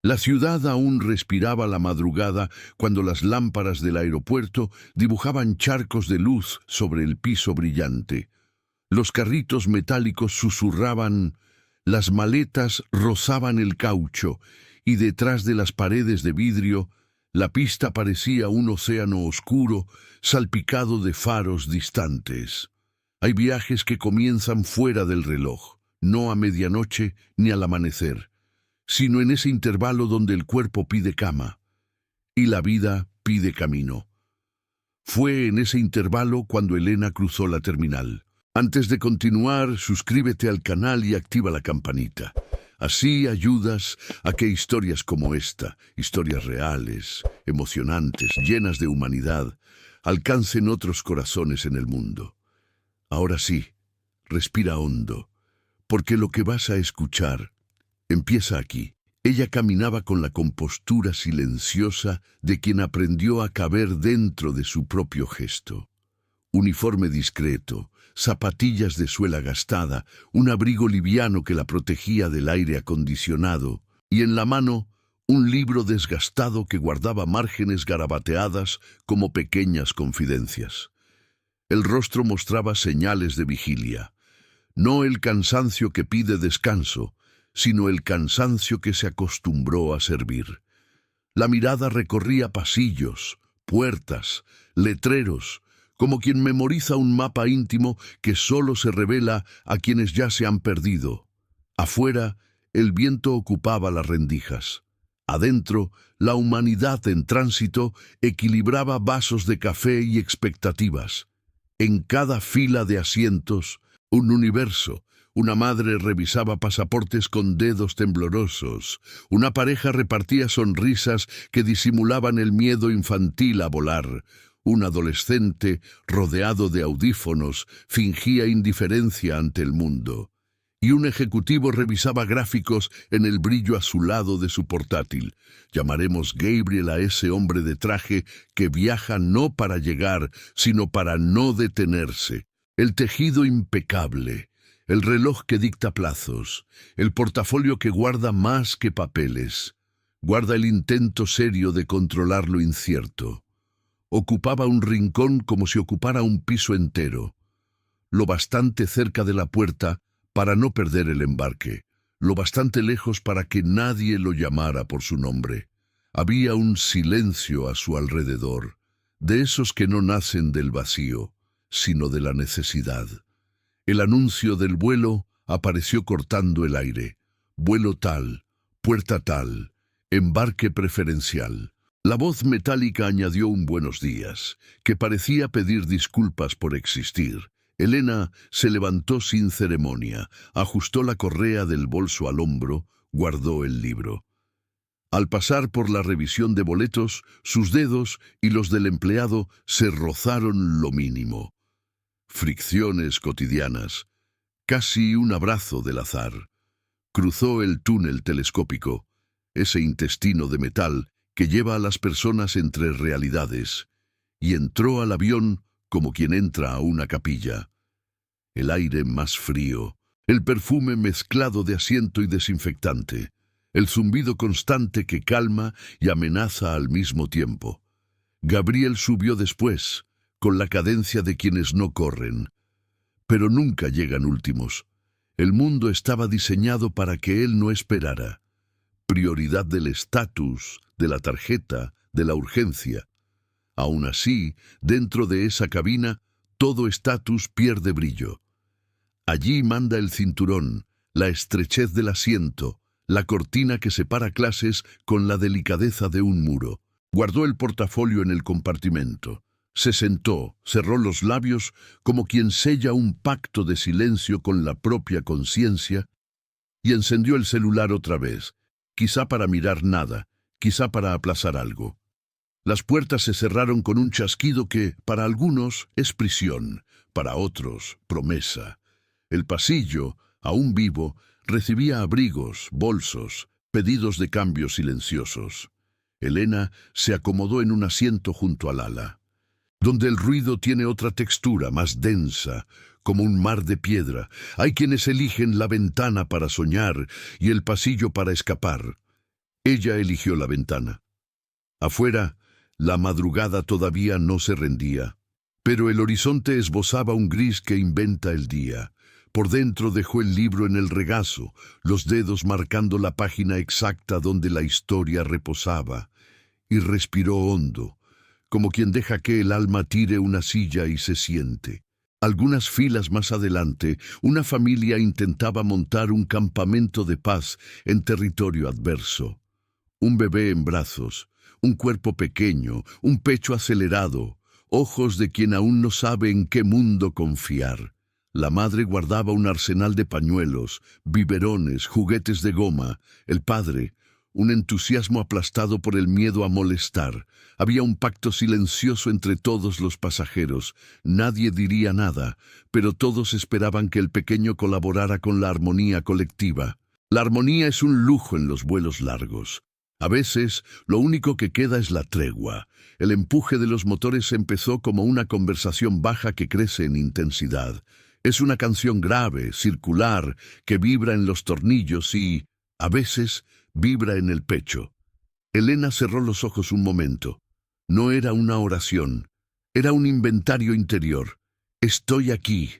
La ciudad aún respiraba la madrugada cuando las lámparas del aeropuerto dibujaban charcos de luz sobre el piso brillante. Los carritos metálicos susurraban, las maletas rozaban el caucho, y detrás de las paredes de vidrio, la pista parecía un océano oscuro, salpicado de faros distantes. Hay viajes que comienzan fuera del reloj, no a medianoche ni al amanecer, sino en ese intervalo donde el cuerpo pide cama y la vida pide camino. Fue en ese intervalo cuando Elena cruzó la terminal. Antes de continuar, suscríbete al canal y activa la campanita. Así ayudas a que historias como esta, historias reales, emocionantes, llenas de humanidad, alcancen otros corazones en el mundo. Ahora sí, respira hondo, porque lo que vas a escuchar empieza aquí. Ella caminaba con la compostura silenciosa de quien aprendió a caber dentro de su propio gesto. Uniforme discreto, zapatillas de suela gastada, un abrigo liviano que la protegía del aire acondicionado, y en la mano un libro desgastado que guardaba márgenes garabateadas como pequeñas confidencias. El rostro mostraba señales de vigilia, no el cansancio que pide descanso, sino el cansancio que se acostumbró a servir. La mirada recorría pasillos, puertas, letreros, como quien memoriza un mapa íntimo que solo se revela a quienes ya se han perdido. Afuera, el viento ocupaba las rendijas. Adentro, la humanidad en tránsito equilibraba vasos de café y expectativas. En cada fila de asientos, un universo. Una madre revisaba pasaportes con dedos temblorosos. Una pareja repartía sonrisas que disimulaban el miedo infantil a volar. Un adolescente, rodeado de audífonos, fingía indiferencia ante el mundo. Y un ejecutivo revisaba gráficos en el brillo azulado de su portátil. Llamaremos Gabriel a ese hombre de traje que viaja no para llegar, sino para no detenerse. El tejido impecable, el reloj que dicta plazos, el portafolio que guarda más que papeles, guarda el intento serio de controlar lo incierto. Ocupaba un rincón como si ocupara un piso entero, lo bastante cerca de la puerta para no perder el embarque, lo bastante lejos para que nadie lo llamara por su nombre. Había un silencio a su alrededor, de esos que no nacen del vacío, sino de la necesidad. El anuncio del vuelo apareció cortando el aire. Vuelo tal, puerta tal, embarque preferencial. La voz metálica añadió un buenos días, que parecía pedir disculpas por existir. Elena se levantó sin ceremonia, ajustó la correa del bolso al hombro, guardó el libro. Al pasar por la revisión de boletos, sus dedos y los del empleado se rozaron lo mínimo. Fricciones cotidianas, casi un abrazo del azar. Cruzó el túnel telescópico, ese intestino de metal que lleva a las personas entre realidades, y entró al avión como quien entra a una capilla. El aire más frío, el perfume mezclado de asiento y desinfectante, el zumbido constante que calma y amenaza al mismo tiempo. Gabriel subió después, con la cadencia de quienes no corren, pero nunca llegan últimos. El mundo estaba diseñado para que él no esperara. Prioridad del estatus, de la tarjeta, de la urgencia. Aún así, dentro de esa cabina, todo estatus pierde brillo. Allí manda el cinturón, la estrechez del asiento, la cortina que separa clases con la delicadeza de un muro. Guardó el portafolio en el compartimento. Se sentó, cerró los labios como quien sella un pacto de silencio con la propia conciencia y encendió el celular otra vez, quizá para mirar nada, quizá para aplazar algo. Las puertas se cerraron con un chasquido que, para algunos, es prisión, para otros, promesa. El pasillo, aún vivo, recibía abrigos, bolsos, pedidos de cambio silenciosos. Elena se acomodó en un asiento junto al ala, donde el ruido tiene otra textura más densa, como un mar de piedra. Hay quienes eligen la ventana para soñar y el pasillo para escapar. Ella eligió la ventana. Afuera, la madrugada todavía no se rendía, pero el horizonte esbozaba un gris que inventa el día. Por dentro dejó el libro en el regazo, los dedos marcando la página exacta donde la historia reposaba, y respiró hondo, como quien deja que el alma tire una silla y se siente. Algunas filas más adelante, una familia intentaba montar un campamento de paz en territorio adverso. Un bebé en brazos, un cuerpo pequeño, un pecho acelerado, ojos de quien aún no sabe en qué mundo confiar. La madre guardaba un arsenal de pañuelos, biberones, juguetes de goma. El padre, un entusiasmo aplastado por el miedo a molestar. Había un pacto silencioso entre todos los pasajeros. Nadie diría nada, pero todos esperaban que el pequeño colaborara con la armonía colectiva. La armonía es un lujo en los vuelos largos. A veces, lo único que queda es la tregua. El empuje de los motores empezó como una conversación baja que crece en intensidad. Es una canción grave, circular, que vibra en los tornillos y, a veces, vibra en el pecho. Elena cerró los ojos un momento. No era una oración, era un inventario interior. Estoy aquí,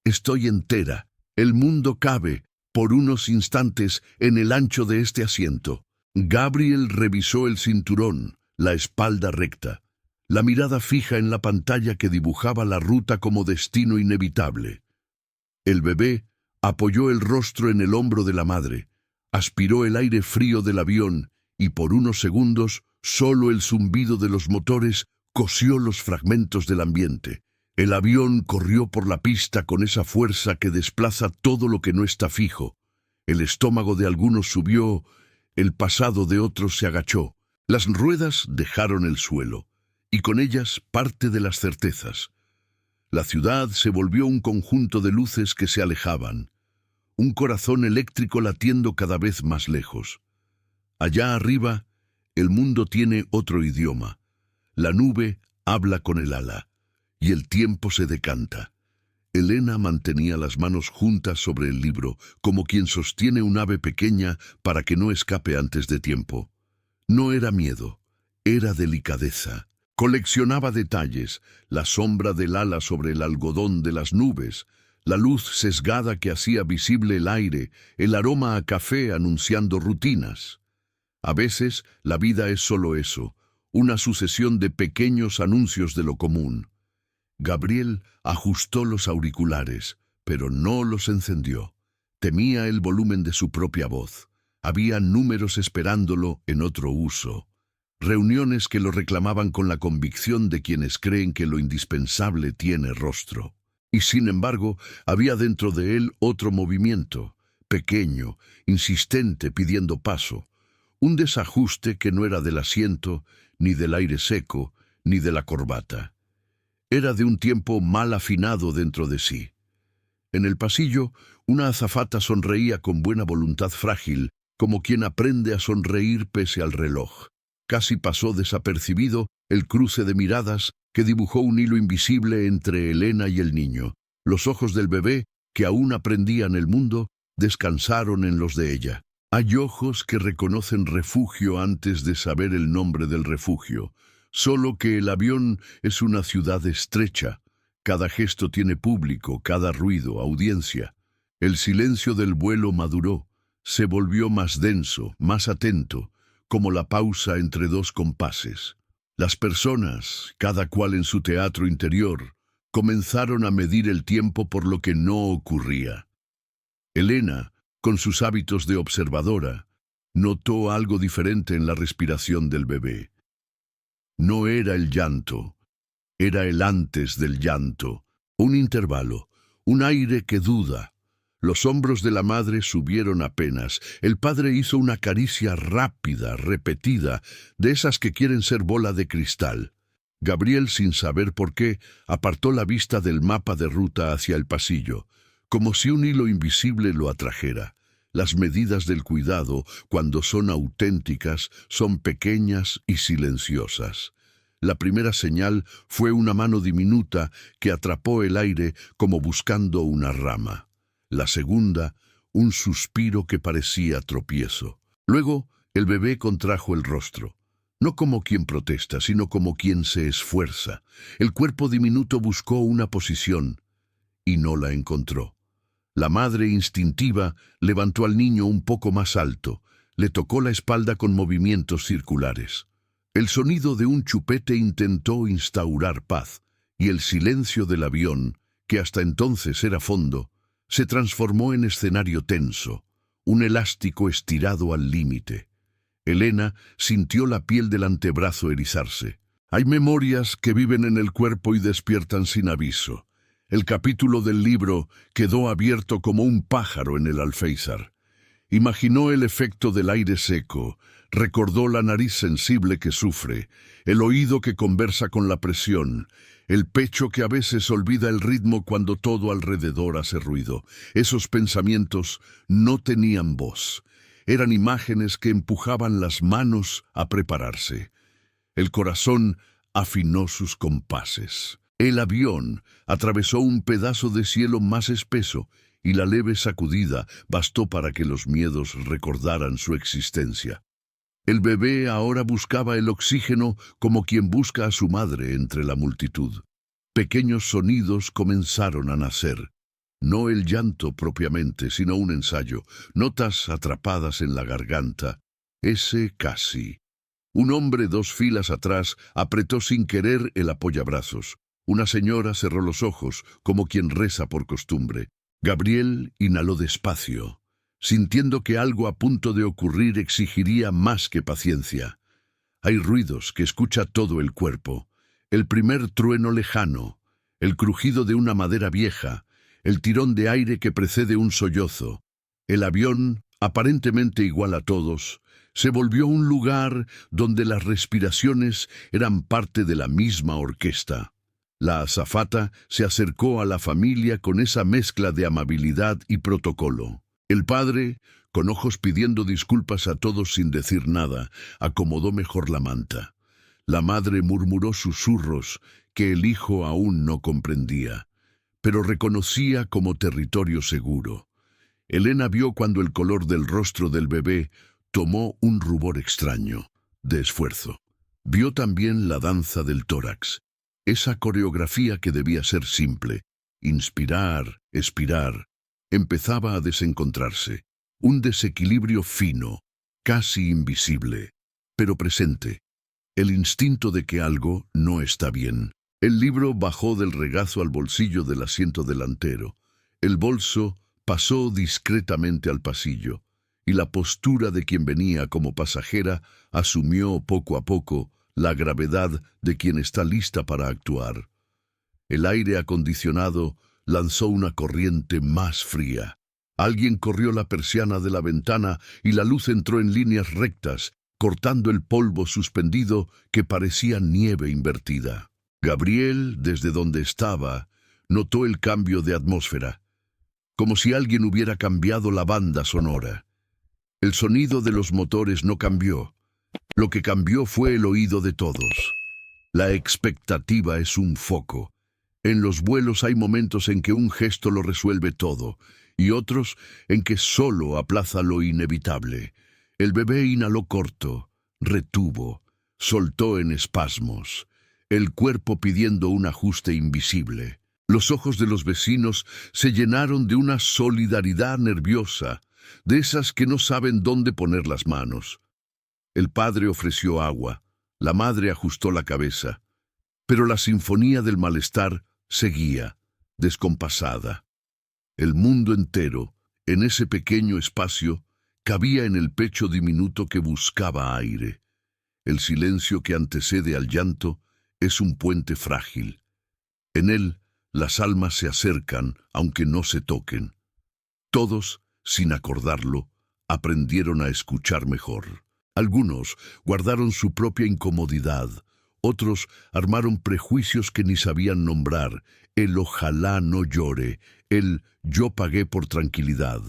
estoy entera. El mundo cabe, por unos instantes, en el ancho de este asiento. Gabriel revisó el cinturón, la espalda recta, la mirada fija en la pantalla que dibujaba la ruta como destino inevitable. El bebé apoyó el rostro en el hombro de la madre, aspiró el aire frío del avión y por unos segundos solo el zumbido de los motores cosió los fragmentos del ambiente. El avión corrió por la pista con esa fuerza que desplaza todo lo que no está fijo. El estómago de algunos subió, el pasado de otros se agachó. Las ruedas dejaron el suelo, y con ellas parte de las certezas. La ciudad se volvió un conjunto de luces que se alejaban, un corazón eléctrico latiendo cada vez más lejos. Allá arriba, el mundo tiene otro idioma. La nube habla con el ala, y el tiempo se decanta. Elena mantenía las manos juntas sobre el libro, como quien sostiene un ave pequeña para que no escape antes de tiempo. No era miedo, era delicadeza. Coleccionaba detalles, la sombra del ala sobre el algodón de las nubes, la luz sesgada que hacía visible el aire, el aroma a café anunciando rutinas. A veces, la vida es solo eso, una sucesión de pequeños anuncios de lo común. Gabriel ajustó los auriculares, pero no los encendió. Temía el volumen de su propia voz. Había números esperándolo en otro uso. Reuniones que lo reclamaban con la convicción de quienes creen que lo indispensable tiene rostro. Y sin embargo, había dentro de él otro movimiento, pequeño, insistente, pidiendo paso. Un desajuste que no era del asiento, ni del aire seco, ni de la corbata. Era de un tiempo mal afinado dentro de sí. En el pasillo, una azafata sonreía con buena voluntad frágil, como quien aprende a sonreír pese al reloj. Casi pasó desapercibido el cruce de miradas que dibujó un hilo invisible entre Elena y el niño. Los ojos del bebé, que aún aprendían el mundo, descansaron en los de ella. Hay ojos que reconocen refugio antes de saber el nombre del refugio. Solo que el avión es una ciudad estrecha. Cada gesto tiene público, cada ruido, audiencia. El silencio del vuelo maduró, se volvió más denso, más atento, como la pausa entre dos compases. Las personas, cada cual en su teatro interior, comenzaron a medir el tiempo por lo que no ocurría. Elena, con sus hábitos de observadora, notó algo diferente en la respiración del bebé. No era el llanto, era el antes del llanto, un intervalo, un aire que duda. Los hombros de la madre subieron apenas. El padre hizo una caricia rápida, repetida, de esas que quieren ser bola de cristal. Gabriel, sin saber por qué, apartó la vista del mapa de ruta hacia el pasillo, como si un hilo invisible lo atrajera. Las medidas del cuidado, cuando son auténticas, son pequeñas y silenciosas. La primera señal fue una mano diminuta que atrapó el aire como buscando una rama. La segunda, un suspiro que parecía tropiezo. Luego, El bebé contrajo el rostro, no como quien protesta, sino como quien se esfuerza. El cuerpo diminuto buscó una posición y no la encontró. La madre instintiva levantó al niño un poco más alto, le tocó la espalda con movimientos circulares. El sonido de un chupete intentó instaurar paz, y el silencio del avión, que hasta entonces era fondo, se transformó en escenario tenso, un elástico estirado al límite. Elena sintió la piel del antebrazo erizarse. Hay memorias que viven en el cuerpo y despiertan sin aviso. El capítulo del libro quedó abierto como un pájaro en el alféizar. Imaginó el efecto del aire seco, recordó la nariz sensible que sufre, el oído que conversa con la presión, el pecho que a veces olvida el ritmo cuando todo alrededor hace ruido. Esos pensamientos no tenían voz. Eran imágenes que empujaban las manos a prepararse. El corazón afinó sus compases. El avión atravesó un pedazo de cielo más espeso y la leve sacudida bastó para que los miedos recordaran su existencia. El bebé ahora buscaba el oxígeno como quien busca a su madre entre la multitud. Pequeños sonidos comenzaron a nacer. No el llanto propiamente, sino un ensayo, notas atrapadas en la garganta. Ese casi. Un hombre 2 filas atrás apretó sin querer el apoyabrazos. Una señora cerró los ojos, como quien reza por costumbre. Gabriel inhaló despacio, sintiendo que algo a punto de ocurrir exigiría más que paciencia. Hay ruidos que escucha todo el cuerpo. El primer trueno lejano, el crujido de una madera vieja, el tirón de aire que precede un sollozo. El avión, aparentemente igual a todos, se volvió un lugar donde las respiraciones eran parte de la misma orquesta. La azafata se acercó a la familia con esa mezcla de amabilidad y protocolo. El padre, con ojos pidiendo disculpas a todos sin decir nada, acomodó mejor la manta. La madre murmuró susurros que el hijo aún no comprendía, pero reconocía como territorio seguro. Elena vio cuando el color del rostro del bebé tomó un rubor extraño, de esfuerzo. Vio también la danza del tórax, esa coreografía que debía ser simple, inspirar, expirar, empezaba a desencontrarse, un desequilibrio fino, casi invisible, pero presente, el instinto de que algo no está bien. El libro bajó del regazo al bolsillo del asiento delantero, el bolso pasó discretamente al pasillo, y la postura de quien venía como pasajera asumió poco a poco la gravedad de quien está lista para actuar. El aire acondicionado lanzó una corriente más fría. Alguien corrió la persiana de la ventana y la luz entró en líneas rectas, cortando el polvo suspendido que parecía nieve invertida. Gabriel, desde donde estaba, notó el cambio de atmósfera, como si alguien hubiera cambiado la banda sonora. El sonido de los motores no cambió. Lo que cambió fue el oído de todos. La expectativa es un foco. En los vuelos hay momentos en que un gesto lo resuelve todo, y otros en que solo aplaza lo inevitable. El bebé inhaló corto, retuvo, soltó en espasmos, el cuerpo pidiendo un ajuste invisible. Los ojos de los vecinos se llenaron de una solidaridad nerviosa, de esas que no saben dónde poner las manos. El padre ofreció agua, la madre ajustó la cabeza, pero la sinfonía del malestar seguía, descompasada. El mundo entero, en ese pequeño espacio, cabía en el pecho diminuto que buscaba aire. El silencio que antecede al llanto es un puente frágil. En él, las almas se acercan, aunque no se toquen. Todos, sin acordarlo, aprendieron a escuchar mejor. Algunos guardaron su propia incomodidad, otros armaron prejuicios que ni sabían nombrar, el ojalá no llore, el yo pagué por tranquilidad.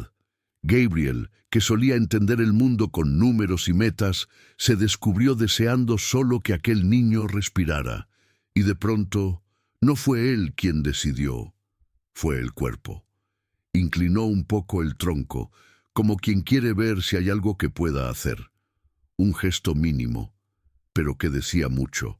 Gabriel, que solía entender el mundo con números y metas, se descubrió deseando solo que aquel niño respirara, y de pronto no fue él quien decidió, fue el cuerpo. Inclinó un poco el tronco, como quien quiere ver si hay algo que pueda hacer. un gesto mínimo, pero que decía mucho.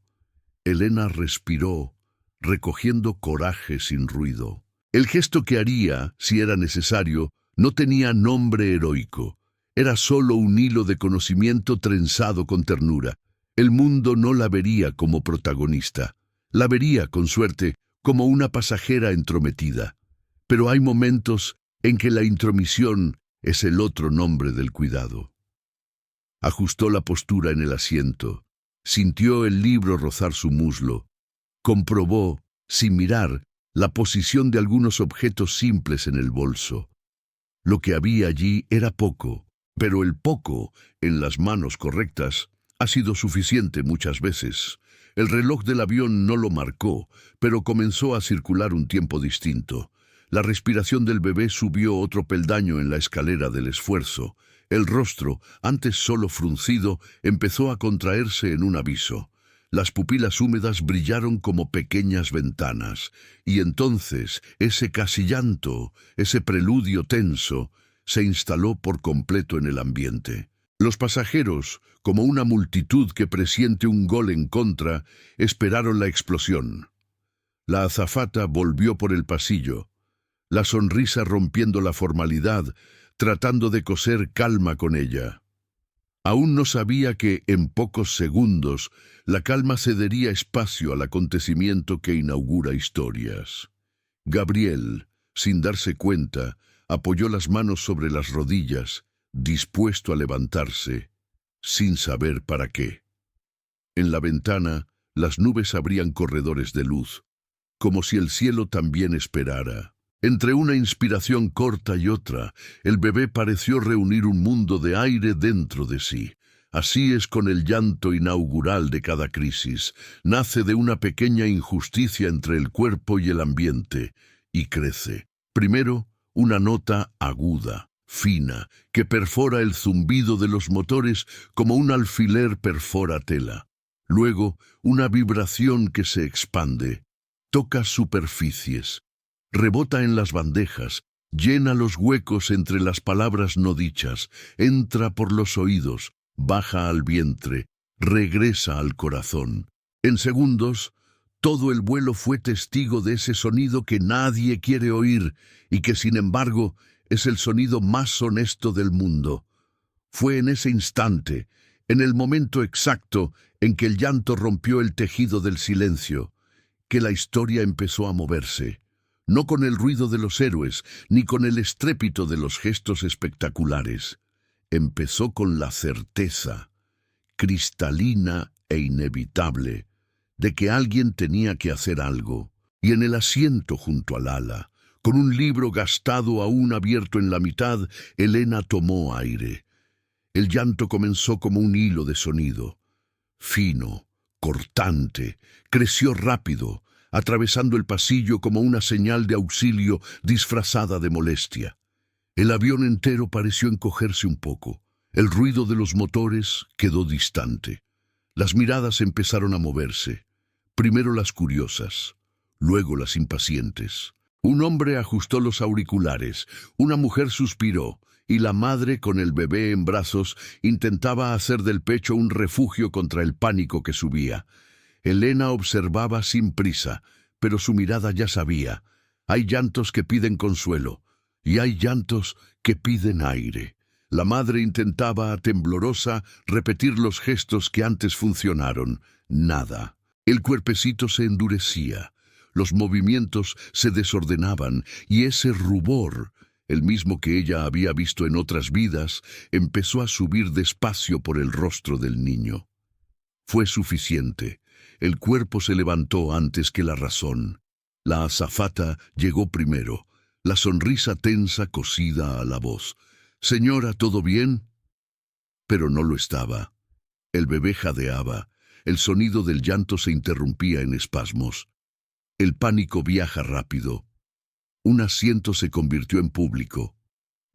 Elena respiró, recogiendo coraje sin ruido. El gesto que haría, si era necesario, no tenía nombre heroico. Era solo un hilo de conocimiento trenzado con ternura. El mundo no la vería como protagonista. La vería, con suerte, como una pasajera entrometida. Pero hay momentos en que la intromisión es el otro nombre del cuidado. Ajustó la postura en el asiento. Sintió el libro rozar su muslo. Comprobó, sin mirar, la posición de algunos objetos simples en el bolso. Lo que había allí era poco, pero el poco, en las manos correctas, ha sido suficiente muchas veces. El reloj del avión no lo marcó, pero comenzó a circular un tiempo distinto. La respiración del bebé subió otro peldaño en la escalera del esfuerzo. El rostro, antes solo fruncido, empezó a contraerse en un aviso. Las pupilas húmedas brillaron como pequeñas ventanas, y entonces ese casi llanto, ese preludio tenso, se instaló por completo en el ambiente. Los pasajeros, como una multitud que presiente un gol en contra, esperaron la explosión. La azafata volvió por el pasillo, la sonrisa rompiendo la formalidad, tratando de coser calma con ella. Aún no sabía que, en pocos segundos, la calma cedería espacio al acontecimiento que inaugura historias. Gabriel, sin darse cuenta, apoyó las manos sobre las rodillas, dispuesto a levantarse, sin saber para qué. En la ventana, las nubes abrían corredores de luz, como si el cielo también esperara. Entre una inspiración corta y otra, el bebé pareció reunir un mundo de aire dentro de sí. Así es con el llanto inaugural de cada crisis. Nace de una pequeña injusticia entre el cuerpo y el ambiente, y crece. Primero, una nota aguda, fina, que perfora el zumbido de los motores como un alfiler perfora tela. Luego, una vibración que se expande, toca superficies, rebota en las bandejas, llena los huecos entre las palabras no dichas, entra por los oídos, baja al vientre, regresa al corazón. En segundos, todo el vuelo fue testigo de ese sonido que nadie quiere oír y que, sin embargo, es el sonido más honesto del mundo. Fue en ese instante, en el momento exacto en que el llanto rompió el tejido del silencio, que la historia empezó a moverse. No con el ruido de los héroes, ni con el estrépito de los gestos espectaculares. Empezó con la certeza, cristalina e inevitable, de que alguien tenía que hacer algo. Y en el asiento junto al ala, con un libro gastado aún abierto en la mitad, Elena tomó aire. El llanto comenzó como un hilo de sonido, fino, cortante, creció rápido, atravesando el pasillo como una señal de auxilio disfrazada de molestia. El avión entero pareció encogerse un poco. El ruido de los motores quedó distante. Las miradas empezaron a moverse. Primero las curiosas, luego las impacientes. Un hombre ajustó los auriculares, una mujer suspiró, y la madre, con el bebé en brazos, intentaba hacer del pecho un refugio contra el pánico que subía. Elena observaba sin prisa, pero su mirada ya sabía. Hay llantos que piden consuelo, y hay llantos que piden aire. La madre intentaba, temblorosa, repetir los gestos que antes funcionaron. Nada. El cuerpecito se endurecía, los movimientos se desordenaban, y ese rubor, el mismo que ella había visto en otras vidas, empezó a subir despacio por el rostro del niño. Fue suficiente. El cuerpo se levantó antes que la razón. La azafata llegó primero, la sonrisa tensa cosida a la voz. «Señora, ¿todo bien?» Pero no lo estaba. El bebé jadeaba. El sonido del llanto se interrumpía en espasmos. El pánico viaja rápido. Un asiento se convirtió en público.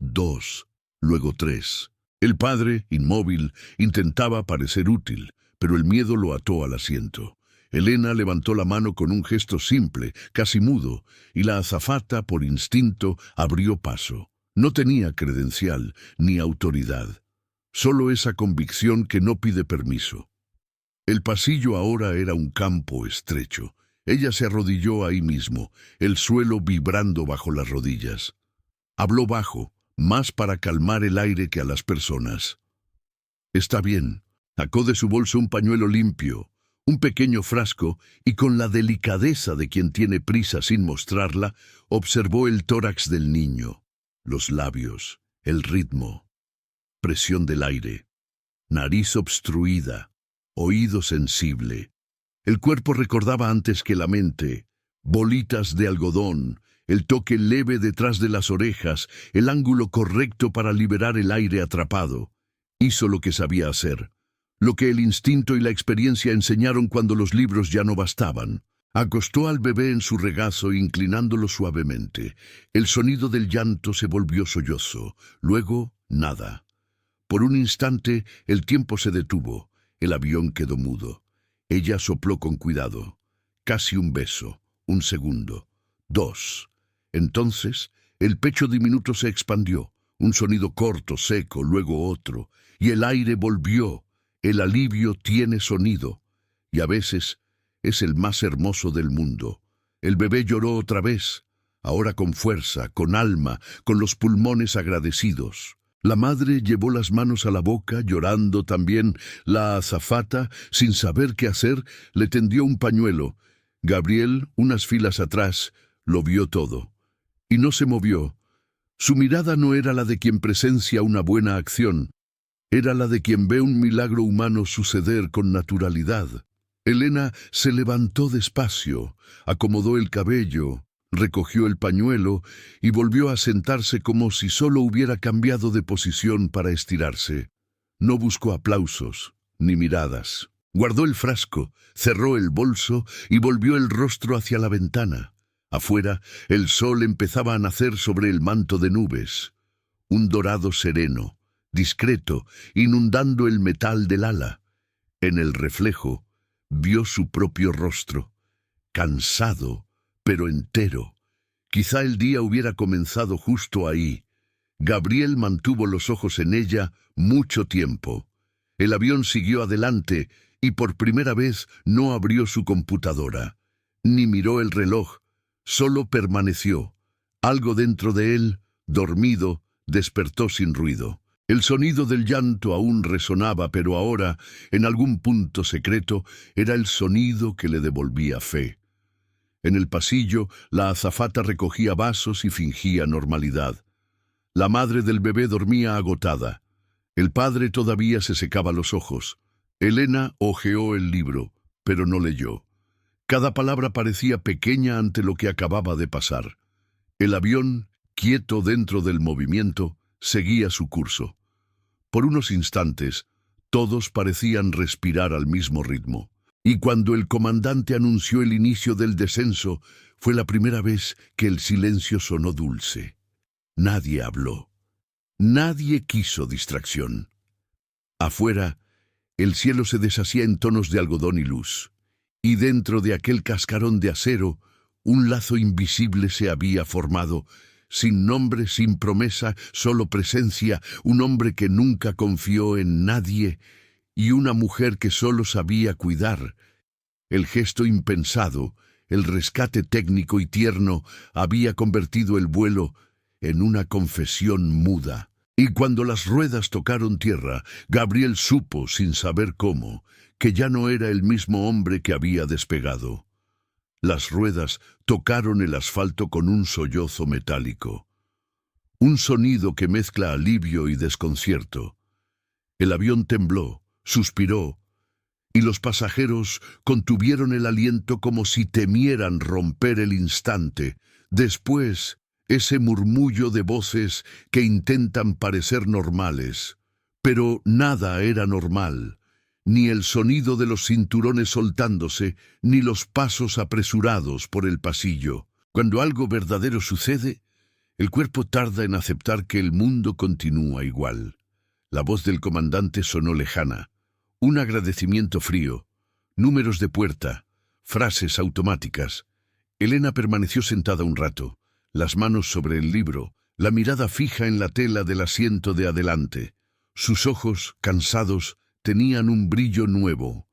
2, luego 3. El padre, inmóvil, intentaba parecer útil, pero el miedo lo ató al asiento. Elena levantó la mano con un gesto simple, casi mudo, y la azafata, por instinto, abrió paso. No tenía credencial ni autoridad. solo esa convicción que no pide permiso. El pasillo ahora era un campo estrecho. Ella se arrodilló ahí mismo, el suelo vibrando bajo las rodillas. Habló bajo, más para calmar el aire que a las personas. «Está bien». Sacó de su bolso un pañuelo limpio, un pequeño frasco, y con la delicadeza de quien tiene prisa sin mostrarla, observó el tórax del niño, los labios, el ritmo, presión del aire, nariz obstruida, oído sensible. El cuerpo recordaba antes que la mente, bolitas de algodón, el toque leve detrás de las orejas, el ángulo correcto para liberar el aire atrapado. Hizo lo que sabía hacer, lo que el instinto y la experiencia enseñaron cuando los libros ya no bastaban. Acostó al bebé en su regazo, inclinándolo suavemente. El sonido del llanto se volvió sollozo, luego nada. Por un instante el tiempo se detuvo, el avión quedó mudo. Ella sopló con cuidado. Casi un beso, un segundo, 2. Entonces el pecho diminuto se expandió, un sonido corto, seco, luego otro, y el aire volvió. El alivio tiene sonido, y a veces es el más hermoso del mundo. El bebé lloró otra vez, ahora con fuerza, con alma, con los pulmones agradecidos. La madre llevó las manos a la boca, llorando también. La azafata, sin saber qué hacer, le tendió un pañuelo. Gabriel, unas filas atrás, lo vio todo. Y no se movió. Su mirada no era la de quien presencia una buena acción. Era la de quien ve un milagro humano suceder con naturalidad. Elena se levantó despacio, acomodó el cabello, recogió el pañuelo y volvió a sentarse como si solo hubiera cambiado de posición para estirarse. No buscó aplausos ni miradas. Guardó el frasco, cerró el bolso y volvió el rostro hacia la ventana. Afuera, el sol empezaba a nacer sobre el manto de nubes. Un dorado sereno, discreto, inundando el metal del ala. En el reflejo, vio su propio rostro, cansado, pero entero. Quizá el día hubiera comenzado justo ahí. Gabriel mantuvo los ojos en ella mucho tiempo. El avión siguió adelante y por primera vez no abrió su computadora, ni miró el reloj, solo permaneció. Algo dentro de él, dormido, despertó sin ruido. El sonido del llanto aún resonaba, pero ahora, en algún punto secreto, era el sonido que le devolvía fe. En el pasillo, la azafata recogía vasos y fingía normalidad. La madre del bebé dormía agotada. El padre todavía se secaba los ojos. Elena hojeó el libro, pero no leyó. Cada palabra parecía pequeña ante lo que acababa de pasar. El avión, quieto dentro del movimiento, seguía su curso. Por unos instantes, todos parecían respirar al mismo ritmo. Y cuando el comandante anunció el inicio del descenso, fue la primera vez que el silencio sonó dulce. Nadie habló. Nadie quiso distracción. Afuera, el cielo se deshacía en tonos de algodón y luz. Y dentro de aquel cascarón de acero, un lazo invisible se había formado, sin nombre, sin promesa, solo presencia, un hombre que nunca confió en nadie y una mujer que solo sabía cuidar. El gesto impensado, el rescate técnico y tierno, había convertido el vuelo en una confesión muda. Y cuando las ruedas tocaron tierra, Gabriel supo, sin saber cómo, que ya no era el mismo hombre que había despegado. Las ruedas tocaron el asfalto con un sollozo metálico. Un sonido que mezcla alivio y desconcierto. El avión tembló, suspiró, y los pasajeros contuvieron el aliento como si temieran romper el instante. Después, ese murmullo de voces que intentan parecer normales. Pero nada era normal. Ni el sonido de los cinturones soltándose, ni los pasos apresurados por el pasillo. Cuando algo verdadero sucede, el cuerpo tarda en aceptar que el mundo continúa igual. La voz del comandante sonó lejana. Un agradecimiento frío, números de puerta, frases automáticas. Elena permaneció sentada un rato, las manos sobre el libro, la mirada fija en la tela del asiento de adelante. Sus ojos, cansados, tenían un brillo nuevo,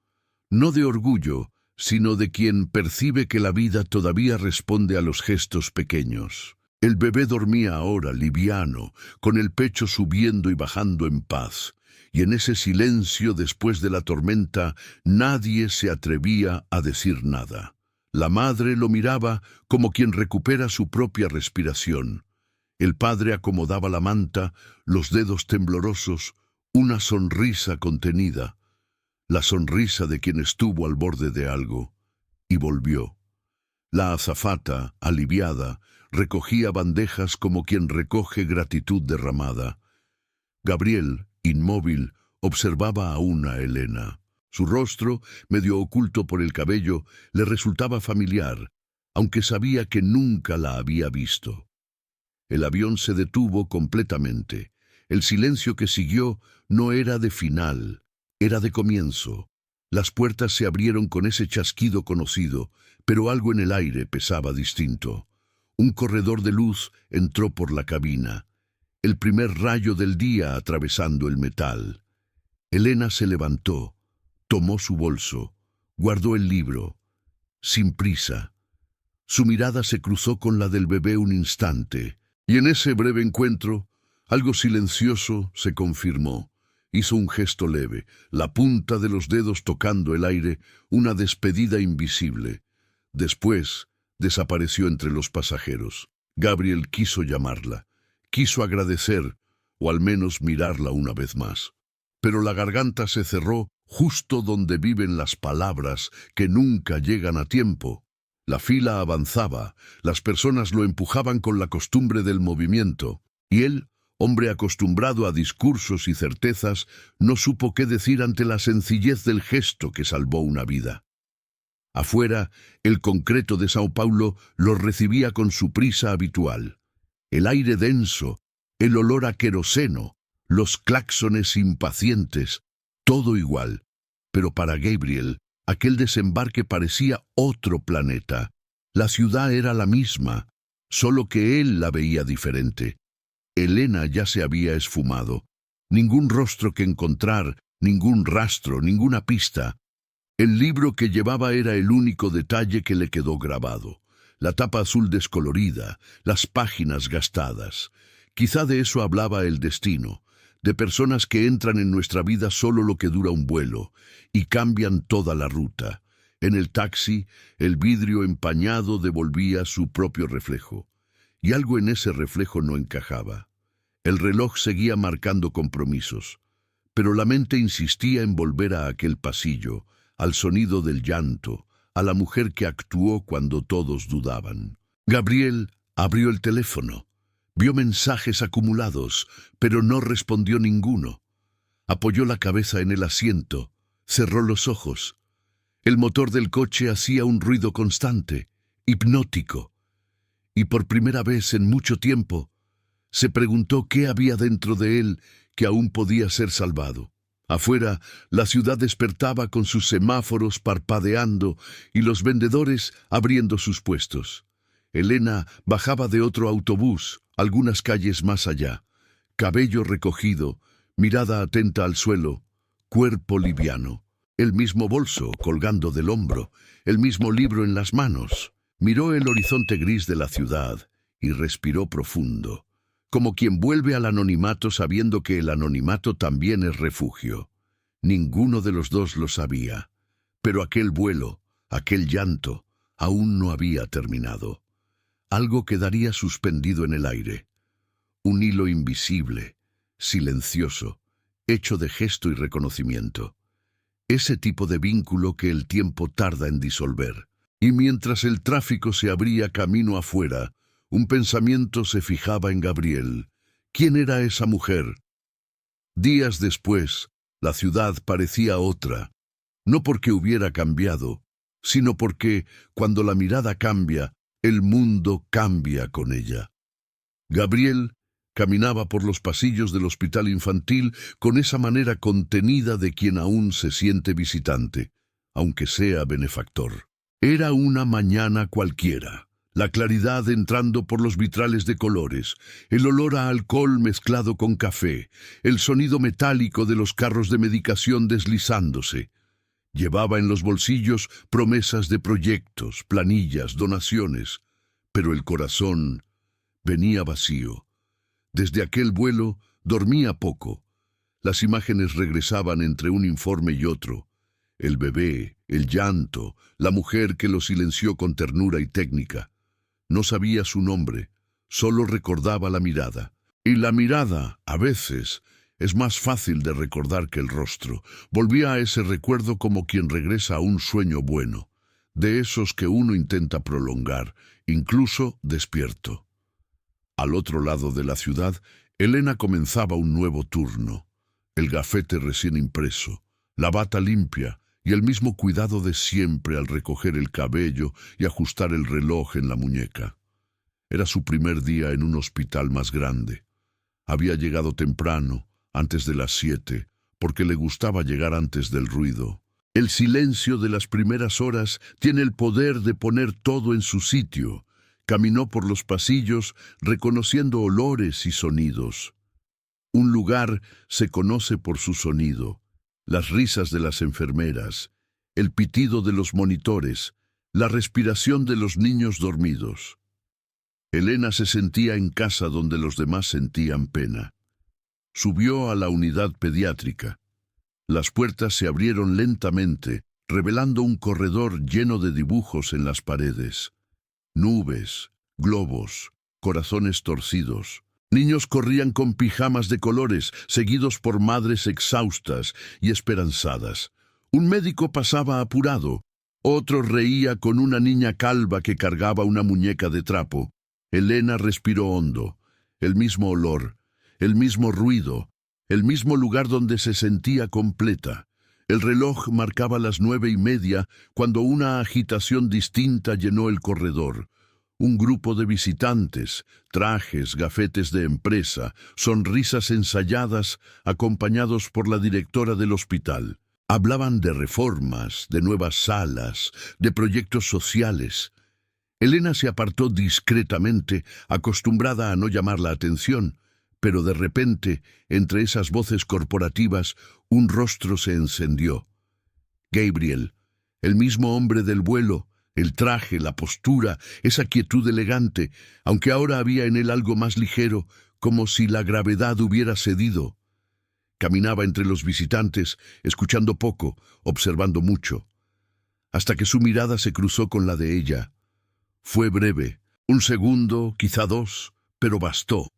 no de orgullo, sino de quien percibe que la vida todavía responde a los gestos pequeños. El bebé dormía ahora liviano, con el pecho subiendo y bajando en paz, y en ese silencio después de la tormenta nadie se atrevía a decir nada. La madre lo miraba como quien recupera su propia respiración. El padre acomodaba la manta, los dedos temblorosos, una sonrisa contenida, la sonrisa de quien estuvo al borde de algo, y volvió. La azafata, aliviada, recogía bandejas como quien recoge gratitud derramada. Gabriel, inmóvil, observaba aún a Elena. Su rostro, medio oculto por el cabello, le resultaba familiar, aunque sabía que nunca la había visto. El avión se detuvo completamente. El silencio que siguió no era de final, era de comienzo. Las puertas se abrieron con ese chasquido conocido, pero algo en el aire pesaba distinto. Un corredor de luz entró por la cabina, el primer rayo del día atravesando el metal. Elena se levantó, tomó su bolso, guardó el libro, sin prisa. Su mirada se cruzó con la del bebé un instante, y en ese breve encuentro, algo silencioso se confirmó. Hizo un gesto leve, la punta de los dedos tocando el aire, una despedida invisible. Después, desapareció entre los pasajeros. Gabriel quiso llamarla, quiso agradecer, o al menos mirarla una vez más. Pero la garganta se cerró justo donde viven las palabras que nunca llegan a tiempo. La fila avanzaba, las personas lo empujaban con la costumbre del movimiento, y él, hombre acostumbrado a discursos y certezas, no supo qué decir ante la sencillez del gesto que salvó una vida. Afuera, el concreto de Sao Paulo lo recibía con su prisa habitual. El aire denso, el olor a queroseno, los claxones impacientes, todo igual. Pero para Gabriel, aquel desembarque parecía otro planeta. La ciudad era la misma, solo que él la veía diferente. Elena ya se había esfumado. Ningún rostro que encontrar, ningún rastro, ninguna pista. El libro que llevaba era el único detalle que le quedó grabado. La tapa azul descolorida, las páginas gastadas. Quizá de eso hablaba el destino, de personas que entran en nuestra vida solo lo que dura un vuelo, y cambian toda la ruta. En el taxi, el vidrio empañado devolvía su propio reflejo, y algo en ese reflejo no encajaba. El reloj seguía marcando compromisos, pero la mente insistía en volver a aquel pasillo, al sonido del llanto, a la mujer que actuó cuando todos dudaban. Gabriel abrió el teléfono, vio mensajes acumulados, pero no respondió ninguno. Apoyó la cabeza en el asiento, cerró los ojos. El motor del coche hacía un ruido constante, hipnótico, y por primera vez en mucho tiempo se preguntó qué había dentro de él que aún podía ser salvado. Afuera, la ciudad despertaba con sus semáforos parpadeando y los vendedores abriendo sus puestos. Elena bajaba de otro autobús, algunas calles más allá. Cabello recogido, mirada atenta al suelo, cuerpo liviano. El mismo bolso colgando del hombro, el mismo libro en las manos. Miró el horizonte gris de la ciudad y respiró profundo, como quien vuelve al anonimato sabiendo que el anonimato también es refugio. Ninguno de los dos lo sabía, pero aquel vuelo, aquel llanto, aún no había terminado. Algo quedaría suspendido en el aire. Un hilo invisible, silencioso, hecho de gesto y reconocimiento. Ese tipo de vínculo que el tiempo tarda en disolver. Y mientras el tráfico se abría camino afuera, un pensamiento se fijaba en Gabriel. ¿Quién era esa mujer? Días después, la ciudad parecía otra, no porque hubiera cambiado, sino porque, cuando la mirada cambia, el mundo cambia con ella. Gabriel caminaba por los pasillos del hospital infantil con esa manera contenida de quien aún se siente visitante, aunque sea benefactor. Era una mañana cualquiera. la claridad entrando por los vitrales de colores, el olor a alcohol mezclado con café, el sonido metálico de los carros de medicación deslizándose. Llevaba en los bolsillos promesas de proyectos, planillas, donaciones, pero el corazón venía vacío. Desde aquel vuelo dormía poco. Las imágenes regresaban entre un informe y otro. El bebé, el llanto, la mujer que lo silenció con ternura y técnica. No sabía su nombre, solo recordaba la mirada. Y la mirada, a veces, es más fácil de recordar que el rostro. Volvía a ese recuerdo como quien regresa a un sueño bueno, de esos que uno intenta prolongar, incluso despierto. Al otro lado de la ciudad, Elena comenzaba un nuevo turno. El gafete recién impreso, la bata limpia y el mismo cuidado de siempre al recoger el cabello y ajustar el reloj en la muñeca. Era su primer día en un hospital más grande. Había llegado temprano, antes de las 7, porque le gustaba llegar antes del ruido. El silencio de las primeras horas tiene el poder de poner todo en su sitio. Caminó por los pasillos reconociendo olores y sonidos. Un lugar se conoce por su sonido. Las risas de las enfermeras, el pitido de los monitores, la respiración de los niños dormidos. Elena se sentía en casa donde los demás sentían pena. Subió a la unidad pediátrica. Las puertas se abrieron lentamente, revelando un corredor lleno de dibujos en las paredes. Nubes, globos, corazones torcidos. Niños corrían con pijamas de colores, seguidos por madres exhaustas y esperanzadas. Un médico pasaba apurado. Otro reía con una niña calva que cargaba una muñeca de trapo. Elena respiró hondo. El mismo olor, el mismo ruido, el mismo lugar donde se sentía completa. El reloj marcaba las 9:30 cuando una agitación distinta llenó el corredor. Un grupo de visitantes, trajes, gafetes de empresa, sonrisas ensayadas, acompañados por la directora del hospital. Hablaban de reformas, de nuevas salas, de proyectos sociales. Elena se apartó discretamente, acostumbrada a no llamar la atención, pero de repente, entre esas voces corporativas, un rostro se encendió. Gabriel, el mismo hombre del vuelo, el traje, la postura, esa quietud elegante, aunque ahora había en él algo más ligero, como si la gravedad hubiera cedido. Caminaba entre los visitantes, escuchando poco, observando mucho, hasta que su mirada se cruzó con la de ella. Fue breve, un segundo, quizá 2, pero bastó.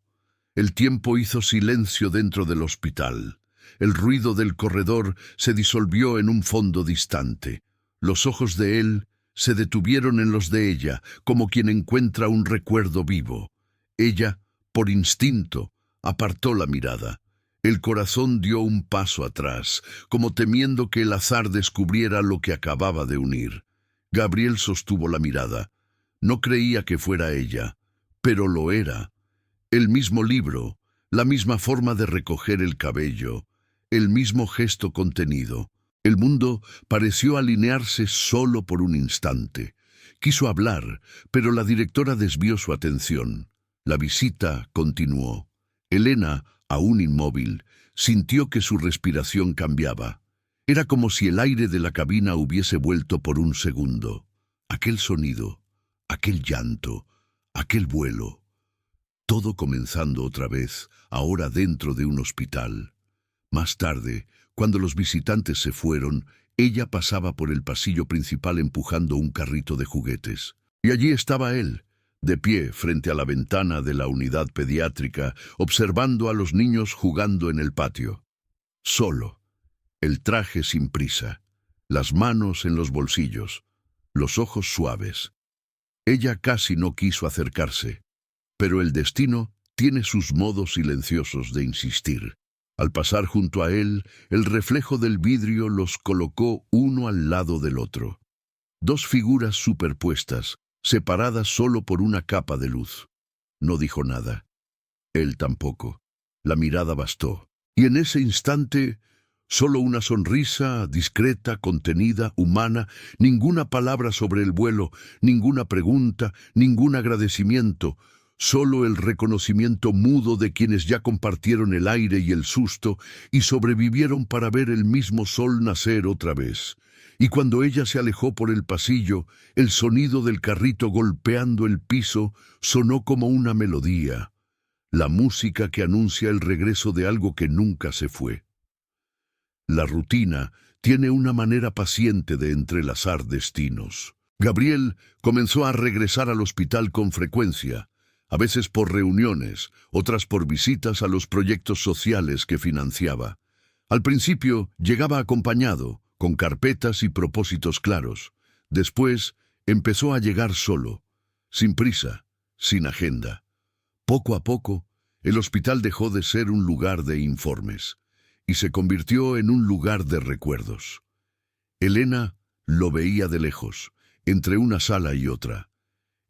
El tiempo hizo silencio dentro del hospital. El ruido del corredor se disolvió en un fondo distante. Los ojos de él se detuvieron en los de ella, como quien encuentra un recuerdo vivo. Ella, por instinto, apartó la mirada. El corazón dio un paso atrás, como temiendo que el azar descubriera lo que acababa de unir. Gabriel sostuvo la mirada. No creía que fuera ella, pero lo era. El mismo libro, la misma forma de recoger el cabello, el mismo gesto contenido. El mundo pareció alinearse solo por un instante. Quiso hablar, pero la directora desvió su atención. La visita continuó. Elena, aún inmóvil, sintió que su respiración cambiaba. Era como si el aire de la cabina hubiese vuelto por un segundo. Aquel sonido, aquel llanto, aquel vuelo. Todo comenzando otra vez, ahora dentro de un hospital. Más tarde, cuando los visitantes se fueron, ella pasaba por el pasillo principal empujando un carrito de juguetes. Y allí estaba él, de pie frente a la ventana de la unidad pediátrica, observando a los niños jugando en el patio. Solo, el traje sin prisa, las manos en los bolsillos, los ojos suaves. Ella casi no quiso acercarse, pero el destino tiene sus modos silenciosos de insistir. Al pasar junto a él, el reflejo del vidrio los colocó uno al lado del otro. Dos figuras superpuestas, separadas solo por una capa de luz. No dijo nada. Él tampoco. La mirada bastó. Y en ese instante, Solo una sonrisa discreta, contenida, humana, ninguna palabra sobre el vuelo, ninguna pregunta, ningún agradecimiento, solo el reconocimiento mudo de quienes ya compartieron el aire y el susto y sobrevivieron para ver el mismo sol nacer otra vez. Y cuando ella se alejó por el pasillo, el sonido del carrito golpeando el piso sonó como una melodía, la música que anuncia el regreso de algo que nunca se fue. La rutina tiene una manera paciente de entrelazar destinos. Gabriel comenzó a regresar al hospital con frecuencia, a veces por reuniones, otras por visitas a los proyectos sociales que financiaba. Al principio llegaba acompañado, con carpetas y propósitos claros. Después empezó a llegar solo, sin prisa, sin agenda. Poco a poco, el hospital dejó de ser un lugar de informes y se convirtió en un lugar de recuerdos. Elena lo veía de lejos, entre una sala y otra.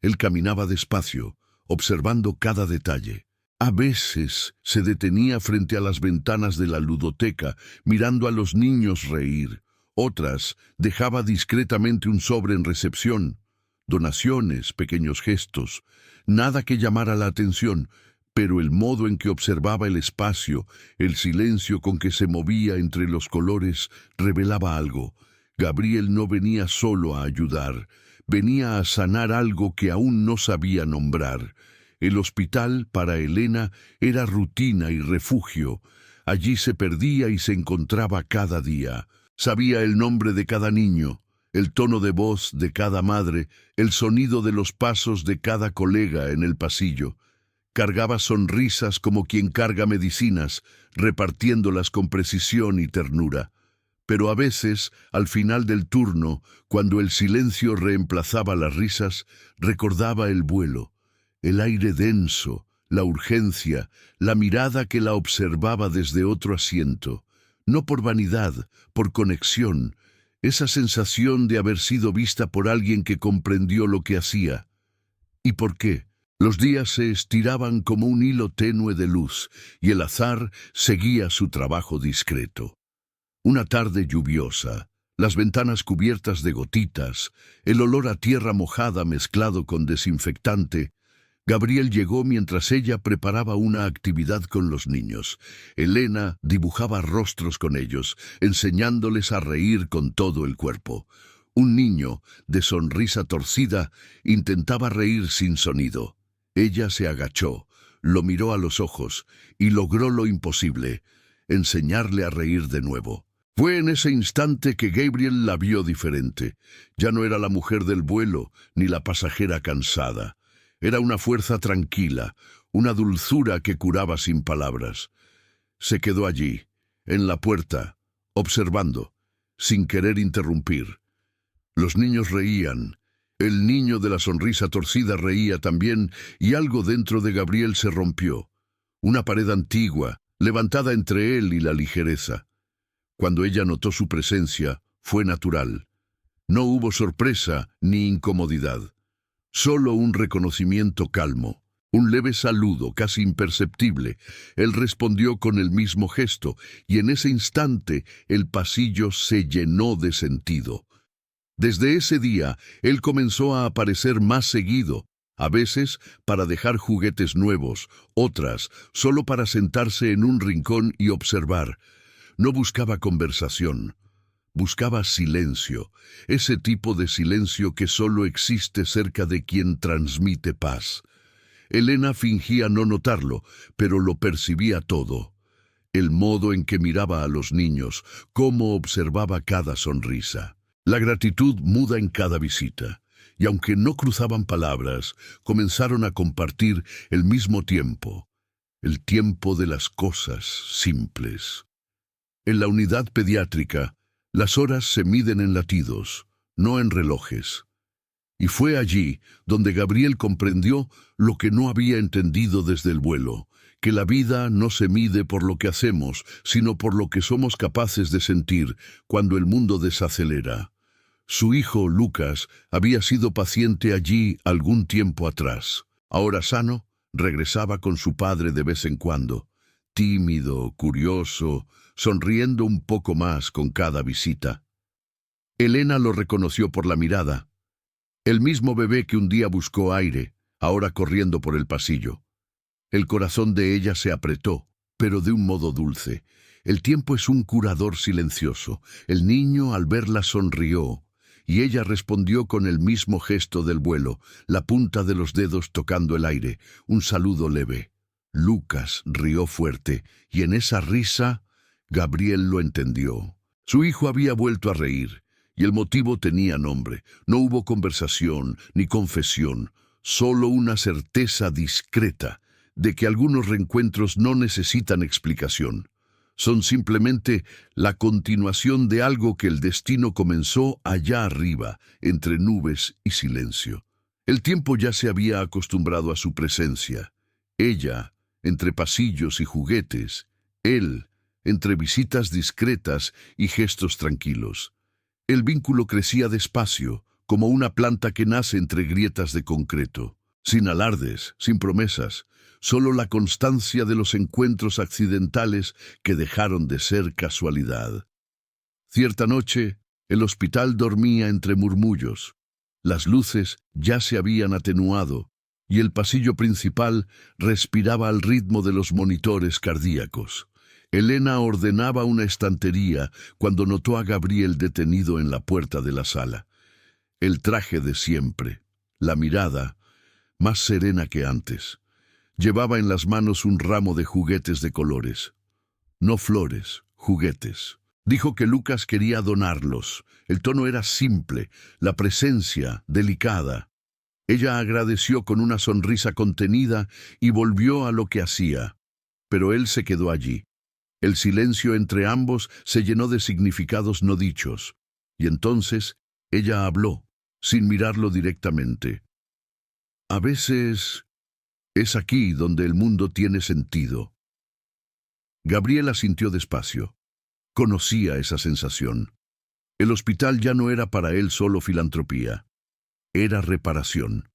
Él caminaba despacio, observando cada detalle. A veces se detenía frente a las ventanas de la ludoteca, mirando a los niños reír. Otras dejaba discretamente un sobre en recepción. Donaciones, pequeños gestos, nada que llamara la atención, pero el modo en que observaba el espacio, el silencio con que se movía entre los colores, revelaba algo. Gabriel no venía solo a ayudar, venía a sanar algo que aún no sabía nombrar. El hospital, para Elena, era rutina y refugio. Allí se perdía y se encontraba cada día. Sabía el nombre de cada niño, el tono de voz de cada madre, el sonido de los pasos de cada colega en el pasillo. Cargaba sonrisas como quien carga medicinas, repartiéndolas con precisión y ternura. Pero a veces, al final del turno, cuando el silencio reemplazaba las risas, recordaba el vuelo, el aire denso, la urgencia, la mirada que la observaba desde otro asiento. No por vanidad, por conexión, esa sensación de haber sido vista por alguien que comprendió lo que hacía. ¿Y por qué? Los días se estiraban como un hilo tenue de luz, y el azar seguía su trabajo discreto. Una tarde lluviosa, las ventanas cubiertas de gotitas, el olor a tierra mojada mezclado con desinfectante. Gabriel llegó mientras ella preparaba una actividad con los niños. Elena dibujaba rostros con ellos, enseñándoles a reír con todo el cuerpo. Un niño, de sonrisa torcida, intentaba reír sin sonido. Ella se agachó, lo miró a los ojos y logró lo imposible, enseñarle a reír de nuevo. Fue en ese instante que Gabriel la vio diferente. Ya no era la mujer del vuelo, ni la pasajera cansada. Era una fuerza tranquila, una dulzura que curaba sin palabras. Se quedó allí, en la puerta, observando, sin querer interrumpir. Los niños reían. El niño de la sonrisa torcida reía también, y algo dentro de Gabriel se rompió. Una pared antigua, levantada entre él y la ligereza. Cuando ella notó su presencia, fue natural. No hubo sorpresa ni incomodidad. Solo un reconocimiento calmo, un leve saludo casi imperceptible. Él respondió con el mismo gesto, y en ese instante el pasillo se llenó de sentido. Desde ese día, él comenzó a aparecer más seguido, a veces para dejar juguetes nuevos, otras solo para sentarse en un rincón y observar. No buscaba conversación. Buscaba silencio, ese tipo de silencio que solo existe cerca de quien transmite paz. Elena fingía no notarlo, pero lo percibía todo. El modo en que miraba a los niños, cómo observaba cada sonrisa. La gratitud muda en cada visita, y aunque no cruzaban palabras, comenzaron a compartir el mismo tiempo, el tiempo de las cosas simples. En la unidad pediátrica, las horas se miden en latidos, no en relojes. Y fue allí donde Gabriel comprendió lo que no había entendido desde el vuelo, que la vida no se mide por lo que hacemos, sino por lo que somos capaces de sentir cuando el mundo desacelera. Su hijo, Lucas, había sido paciente allí algún tiempo atrás. Ahora sano, regresaba con su padre de vez en cuando. Tímido, curioso, sonriendo un poco más con cada visita. Elena lo reconoció por la mirada. El mismo bebé que un día buscó aire, ahora corriendo por el pasillo. El corazón de ella se apretó, pero de un modo dulce. El tiempo es un curador silencioso. El niño al verla sonrió, y ella respondió con el mismo gesto del vuelo, la punta de los dedos tocando el aire, un saludo leve. Lucas rió fuerte, y en esa risa, Gabriel lo entendió. Su hijo había vuelto a reír, y el motivo tenía nombre. No hubo conversación ni confesión, solo una certeza discreta de que algunos reencuentros no necesitan explicación. Son simplemente la continuación de algo que el destino comenzó allá arriba, entre nubes y silencio. El tiempo ya se había acostumbrado a su presencia. Ella, entre pasillos y juguetes. Él, entre visitas discretas y gestos tranquilos. El vínculo crecía despacio, como una planta que nace entre grietas de concreto. Sin alardes, sin promesas, solo la constancia de los encuentros accidentales que dejaron de ser casualidad. Cierta noche, el hospital dormía entre murmullos. Las luces ya se habían atenuado y el pasillo principal respiraba al ritmo de los monitores cardíacos. Elena ordenaba una estantería cuando notó a Gabriel detenido en la puerta de la sala. El traje de siempre, la mirada, más serena que antes. Llevaba en las manos un ramo de juguetes de colores. No flores, juguetes. Dijo que Lucas quería donarlos. El tono era simple, la presencia delicada. Ella agradeció con una sonrisa contenida y volvió a lo que hacía. Pero él se quedó allí. El silencio entre ambos se llenó de significados no dichos. Y entonces ella habló, sin mirarlo directamente. A veces es aquí donde el mundo tiene sentido. Gabriel asintió despacio. Conocía esa sensación. El hospital ya no era para él solo filantropía. Era reparación.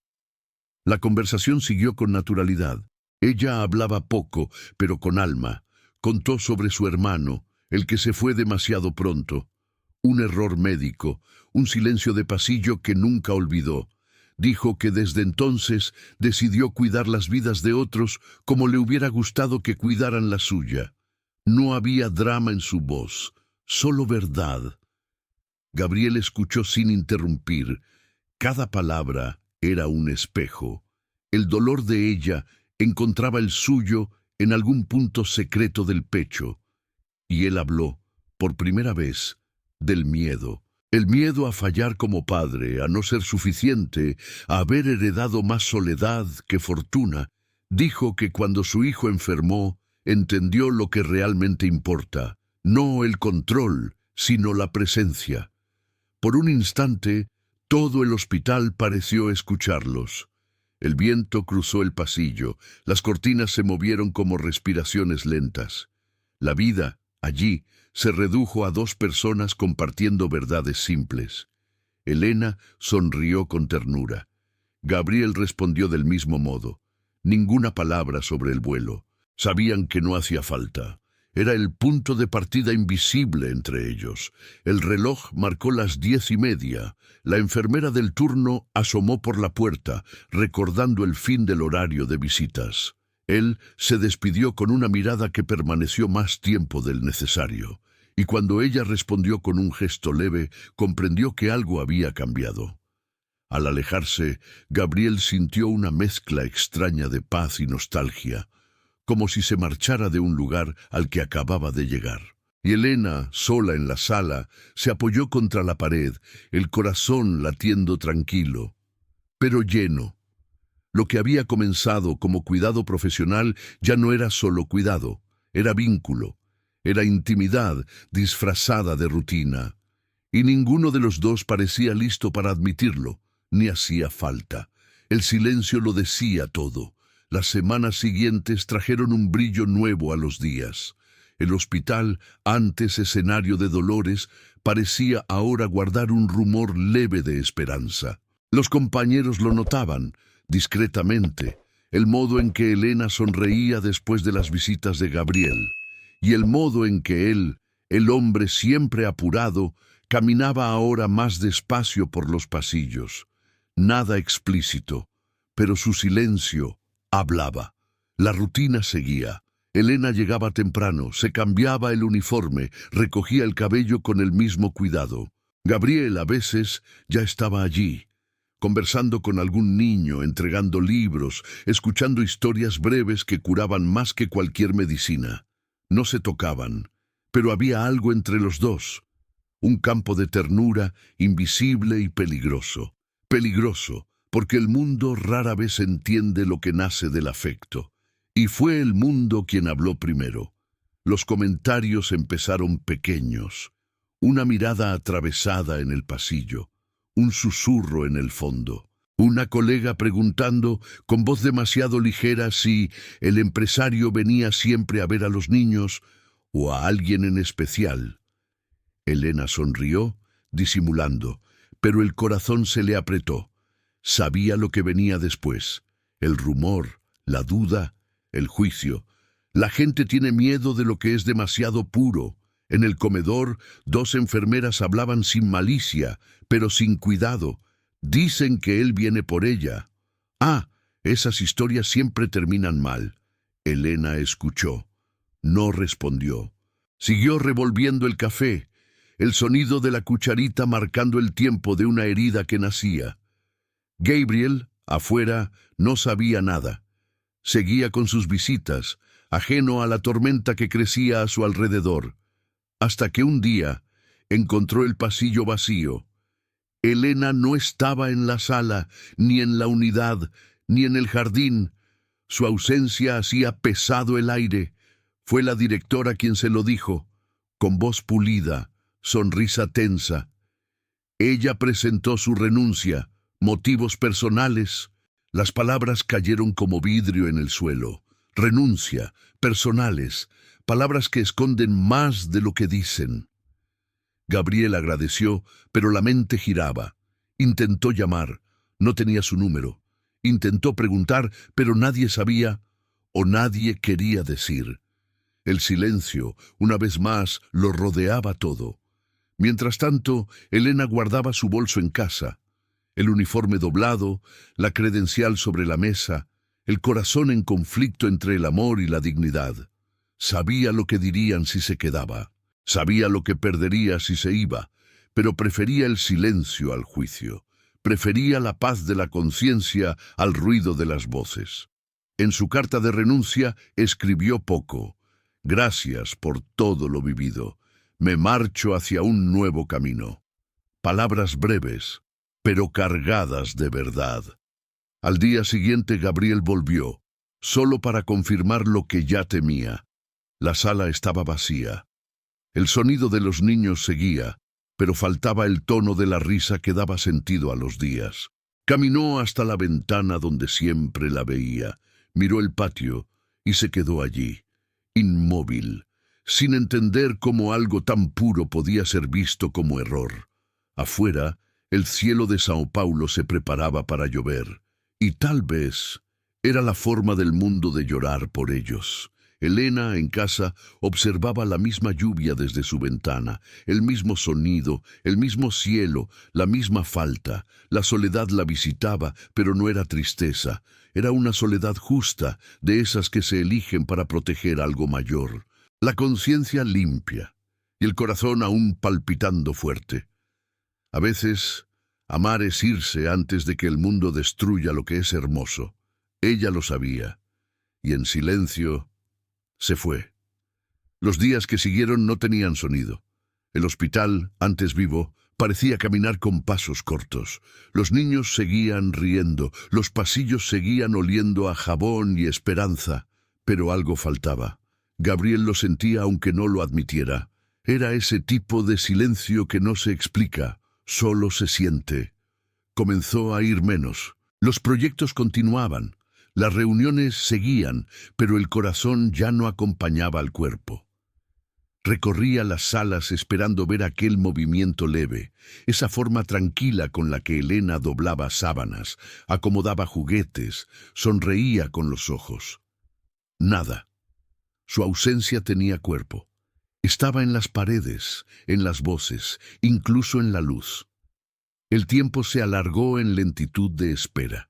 La conversación siguió con naturalidad. Ella hablaba poco, pero con alma. Contó sobre su hermano, el que se fue demasiado pronto. Un error médico, un silencio de pasillo que nunca olvidó. Dijo que desde entonces decidió cuidar las vidas de otros como le hubiera gustado que cuidaran la suya. No había drama en su voz, solo verdad. Gabriel escuchó sin interrumpir. Cada palabra era un espejo. El dolor de ella encontraba el suyo en algún punto secreto del pecho. Y él habló, por primera vez, del miedo. El miedo a fallar como padre, a no ser suficiente, a haber heredado más soledad que fortuna. Dijo que cuando su hijo enfermó, entendió lo que realmente importa. No el control, sino la presencia. Por un instante, todo el hospital pareció escucharlos. El viento cruzó el pasillo, las cortinas se movieron como respiraciones lentas. La vida, allí, se redujo a dos personas compartiendo verdades simples. Elena sonrió con ternura. Gabriel respondió del mismo modo. Ninguna palabra sobre el vuelo. Sabían que no hacía falta. Era el punto de partida invisible entre ellos. El reloj marcó las 10:30. La enfermera del turno asomó por la puerta, recordando el fin del horario de visitas. Él se despidió con una mirada que permaneció más tiempo del necesario, y cuando ella respondió con un gesto leve, comprendió que algo había cambiado. Al alejarse, Gabriel sintió una mezcla extraña de paz y nostalgia, como si se marchara de un lugar al que acababa de llegar. Y Elena, sola en la sala, se apoyó contra la pared, el corazón latiendo tranquilo, pero lleno. Lo que había comenzado como cuidado profesional ya no era solo cuidado, era vínculo, era intimidad disfrazada de rutina. Y ninguno de los dos parecía listo para admitirlo, ni hacía falta. El silencio lo decía todo. Las semanas siguientes trajeron un brillo nuevo a los días. El hospital, antes escenario de dolores, parecía ahora guardar un rumor leve de esperanza. Los compañeros lo notaban, discretamente, el modo en que Elena sonreía después de las visitas de Gabriel, y el modo en que él, el hombre siempre apurado, caminaba ahora más despacio por los pasillos. Nada explícito, pero su silencio hablaba. La rutina seguía. Elena llegaba temprano, se cambiaba el uniforme, recogía el cabello con el mismo cuidado. Gabriel, a veces, ya estaba allí, conversando con algún niño, entregando libros, escuchando historias breves que curaban más que cualquier medicina. No se tocaban, pero había algo entre los dos. Un campo de ternura invisible y peligroso. Peligroso, porque el mundo rara vez entiende lo que nace del afecto. Y fue el mundo quien habló primero. Los comentarios empezaron pequeños. Una mirada atravesada en el pasillo. Un susurro en el fondo. Una colega preguntando, con voz demasiado ligera, si el empresario venía siempre a ver a los niños o a alguien en especial. Elena sonrió, disimulando, pero el corazón se le apretó. Sabía lo que venía después. El rumor, la duda, el juicio. La gente tiene miedo de lo que es demasiado puro. En el comedor, dos enfermeras hablaban sin malicia, pero sin cuidado. Dicen que él viene por ella. Ah, esas historias siempre terminan mal. Elena escuchó. No respondió. Siguió revolviendo el café, el sonido de la cucharita marcando el tiempo de una herida que nacía. Gabriel, afuera, no sabía nada. Seguía con sus visitas, ajeno a la tormenta que crecía a su alrededor, hasta que un día encontró el pasillo vacío. Elena no estaba en la sala, ni en la unidad, ni en el jardín. Su ausencia hacía pesado el aire. Fue la directora quien se lo dijo, con voz pulida, sonrisa tensa. Ella presentó su renuncia, motivos personales. Las palabras cayeron como vidrio en el suelo. Renuncia, personales, palabras que esconden más de lo que dicen. Gabriel agradeció, pero la mente giraba. Intentó llamar, no tenía su número. Intentó preguntar, pero nadie sabía o nadie quería decir. El silencio, una vez más, lo rodeaba todo. Mientras tanto, Elena guardaba su bolso en casa. El uniforme doblado, la credencial sobre la mesa, el corazón en conflicto entre el amor y la dignidad. Sabía lo que dirían si se quedaba, sabía lo que perdería si se iba, pero prefería el silencio al juicio, prefería la paz de la conciencia al ruido de las voces. En su carta de renuncia escribió poco. Gracias por todo lo vivido. Me marcho hacia un nuevo camino. Palabras breves, pero cargadas de verdad. Al día siguiente Gabriel volvió, solo para confirmar lo que ya temía. La sala estaba vacía. El sonido de los niños seguía, pero faltaba el tono de la risa que daba sentido a los días. Caminó hasta la ventana donde siempre la veía, miró el patio y se quedó allí, inmóvil, sin entender cómo algo tan puro podía ser visto como error. Afuera, el cielo de Sao Paulo se preparaba para llover, y tal vez era la forma del mundo de llorar por ellos. Elena, en casa, observaba la misma lluvia desde su ventana, el mismo sonido, el mismo cielo, la misma falta. La soledad la visitaba, pero no era tristeza. Era una soledad justa, de esas que se eligen para proteger algo mayor. La conciencia limpia, y el corazón aún palpitando fuerte. A veces, amar es irse antes de que el mundo destruya lo que es hermoso. Ella lo sabía, y en silencio se fue. Los días que siguieron no tenían sonido. El hospital, antes vivo, parecía caminar con pasos cortos. Los niños seguían riendo, los pasillos seguían oliendo a jabón y esperanza, pero algo faltaba. Gabriel lo sentía aunque no lo admitiera. Era ese tipo de silencio que no se explica, solo se siente. Comenzó a ir menos. Los proyectos continuaban. Las reuniones seguían, pero el corazón ya no acompañaba al cuerpo. Recorría las salas esperando ver aquel movimiento leve, esa forma tranquila con la que Elena doblaba sábanas, acomodaba juguetes, sonreía con los ojos. Nada. Su ausencia tenía cuerpo. Estaba en las paredes, en las voces, incluso en la luz. El tiempo se alargó en lentitud de espera.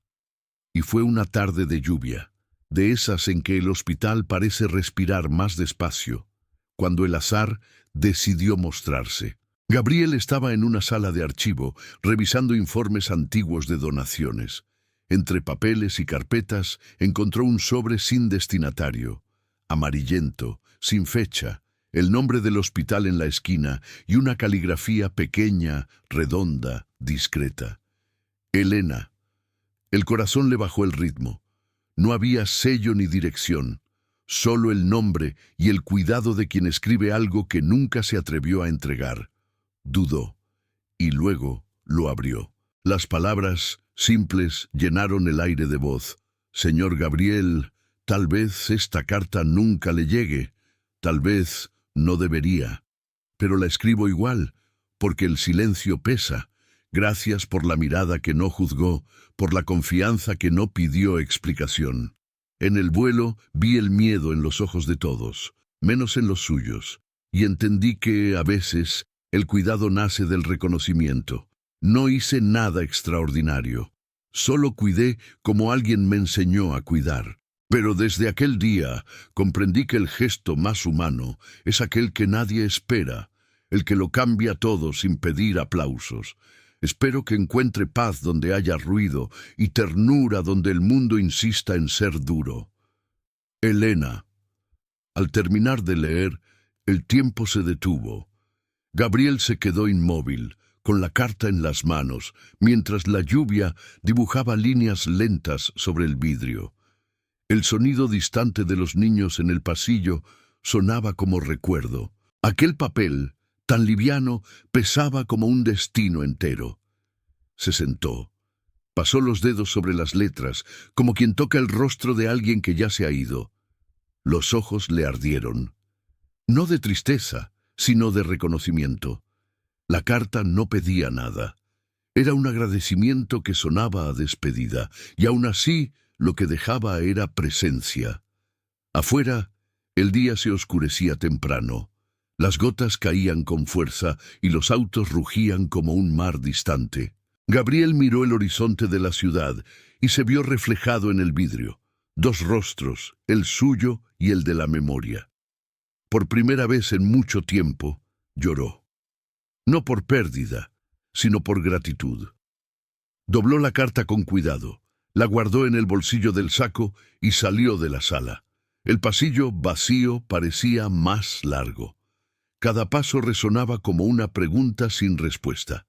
Y fue una tarde de lluvia, de esas en que el hospital parece respirar más despacio, cuando el azar decidió mostrarse. Gabriel estaba en una sala de archivo, revisando informes antiguos de donaciones. Entre papeles y carpetas encontró un sobre sin destinatario, amarillento, sin fecha, el nombre del hospital en la esquina y una caligrafía pequeña, redonda, discreta. Elena. El corazón le bajó el ritmo. No había sello ni dirección, solo el nombre y el cuidado de quien escribe algo que nunca se atrevió a entregar. Dudó, y luego lo abrió. Las palabras, simples, llenaron el aire de voz. Señor Gabriel, tal vez esta carta nunca le llegue, tal vez no debería. Pero la escribo igual, porque el silencio pesa. Gracias por la mirada que no juzgó, por la confianza que no pidió explicación. En el vuelo vi el miedo en los ojos de todos, menos en los suyos, y entendí que, a veces, el cuidado nace del reconocimiento. No hice nada extraordinario. Solo cuidé como alguien me enseñó a cuidar. Pero desde aquel día comprendí que el gesto más humano es aquel que nadie espera, el que lo cambia todo sin pedir aplausos. Espero que encuentre paz donde haya ruido y ternura donde el mundo insista en ser duro. Elena. Al terminar de leer, el tiempo se detuvo. Gabriel se quedó inmóvil, con la carta en las manos, mientras la lluvia dibujaba líneas lentas sobre el vidrio. El sonido distante de los niños en el pasillo sonaba como recuerdo. Aquel papel, tan liviano, pesaba como un destino entero. Se sentó. Pasó los dedos sobre las letras, como quien toca el rostro de alguien que ya se ha ido. Los ojos le ardieron. No de tristeza, sino de reconocimiento. La carta no pedía nada. Era un agradecimiento que sonaba a despedida, y aún así lo que dejaba era presencia. Afuera, el día se oscurecía temprano. Las gotas caían con fuerza y los autos rugían como un mar distante. Gabriel miró el horizonte de la ciudad y se vio reflejado en el vidrio. Dos rostros, el suyo y el de la memoria. Por primera vez en mucho tiempo, lloró. No por pérdida, sino por gratitud. Dobló la carta con cuidado, la guardó en el bolsillo del saco y salió de la sala. El pasillo vacío parecía más largo. Cada paso resonaba como una pregunta sin respuesta.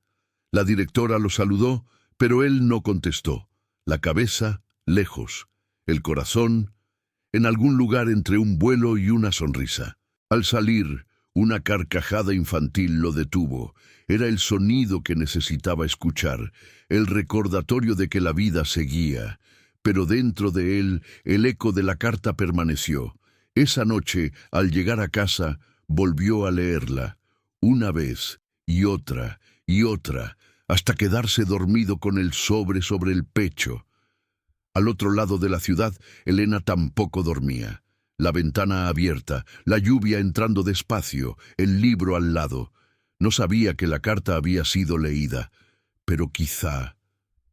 La directora lo saludó, pero él no contestó. La cabeza, lejos. El corazón, en algún lugar entre un vuelo y una sonrisa. Al salir, una carcajada infantil lo detuvo. Era el sonido que necesitaba escuchar, el recordatorio de que la vida seguía. Pero dentro de él, el eco de la carta permaneció. Esa noche, al llegar a casa, volvió a leerla, una vez, y otra, hasta quedarse dormido con el sobre el pecho. Al otro lado de la ciudad, Elena tampoco dormía. La ventana abierta, la lluvia entrando despacio, el libro al lado. No sabía que la carta había sido leída, pero quizá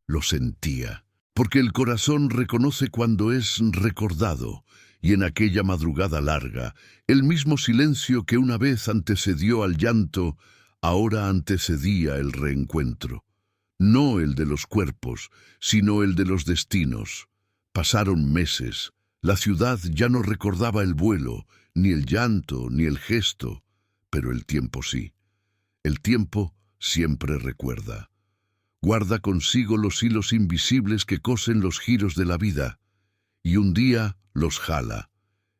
lo sentía. Porque el corazón reconoce cuando es recordado, y en aquella madrugada larga, el mismo silencio que una vez antecedió al llanto, ahora antecedía el reencuentro. No el de los cuerpos, sino el de los destinos. Pasaron meses. La ciudad ya no recordaba el vuelo, ni el llanto, ni el gesto, pero el tiempo sí. El tiempo siempre recuerda. Guarda consigo los hilos invisibles que cosen los giros de la vida, y un día los jala.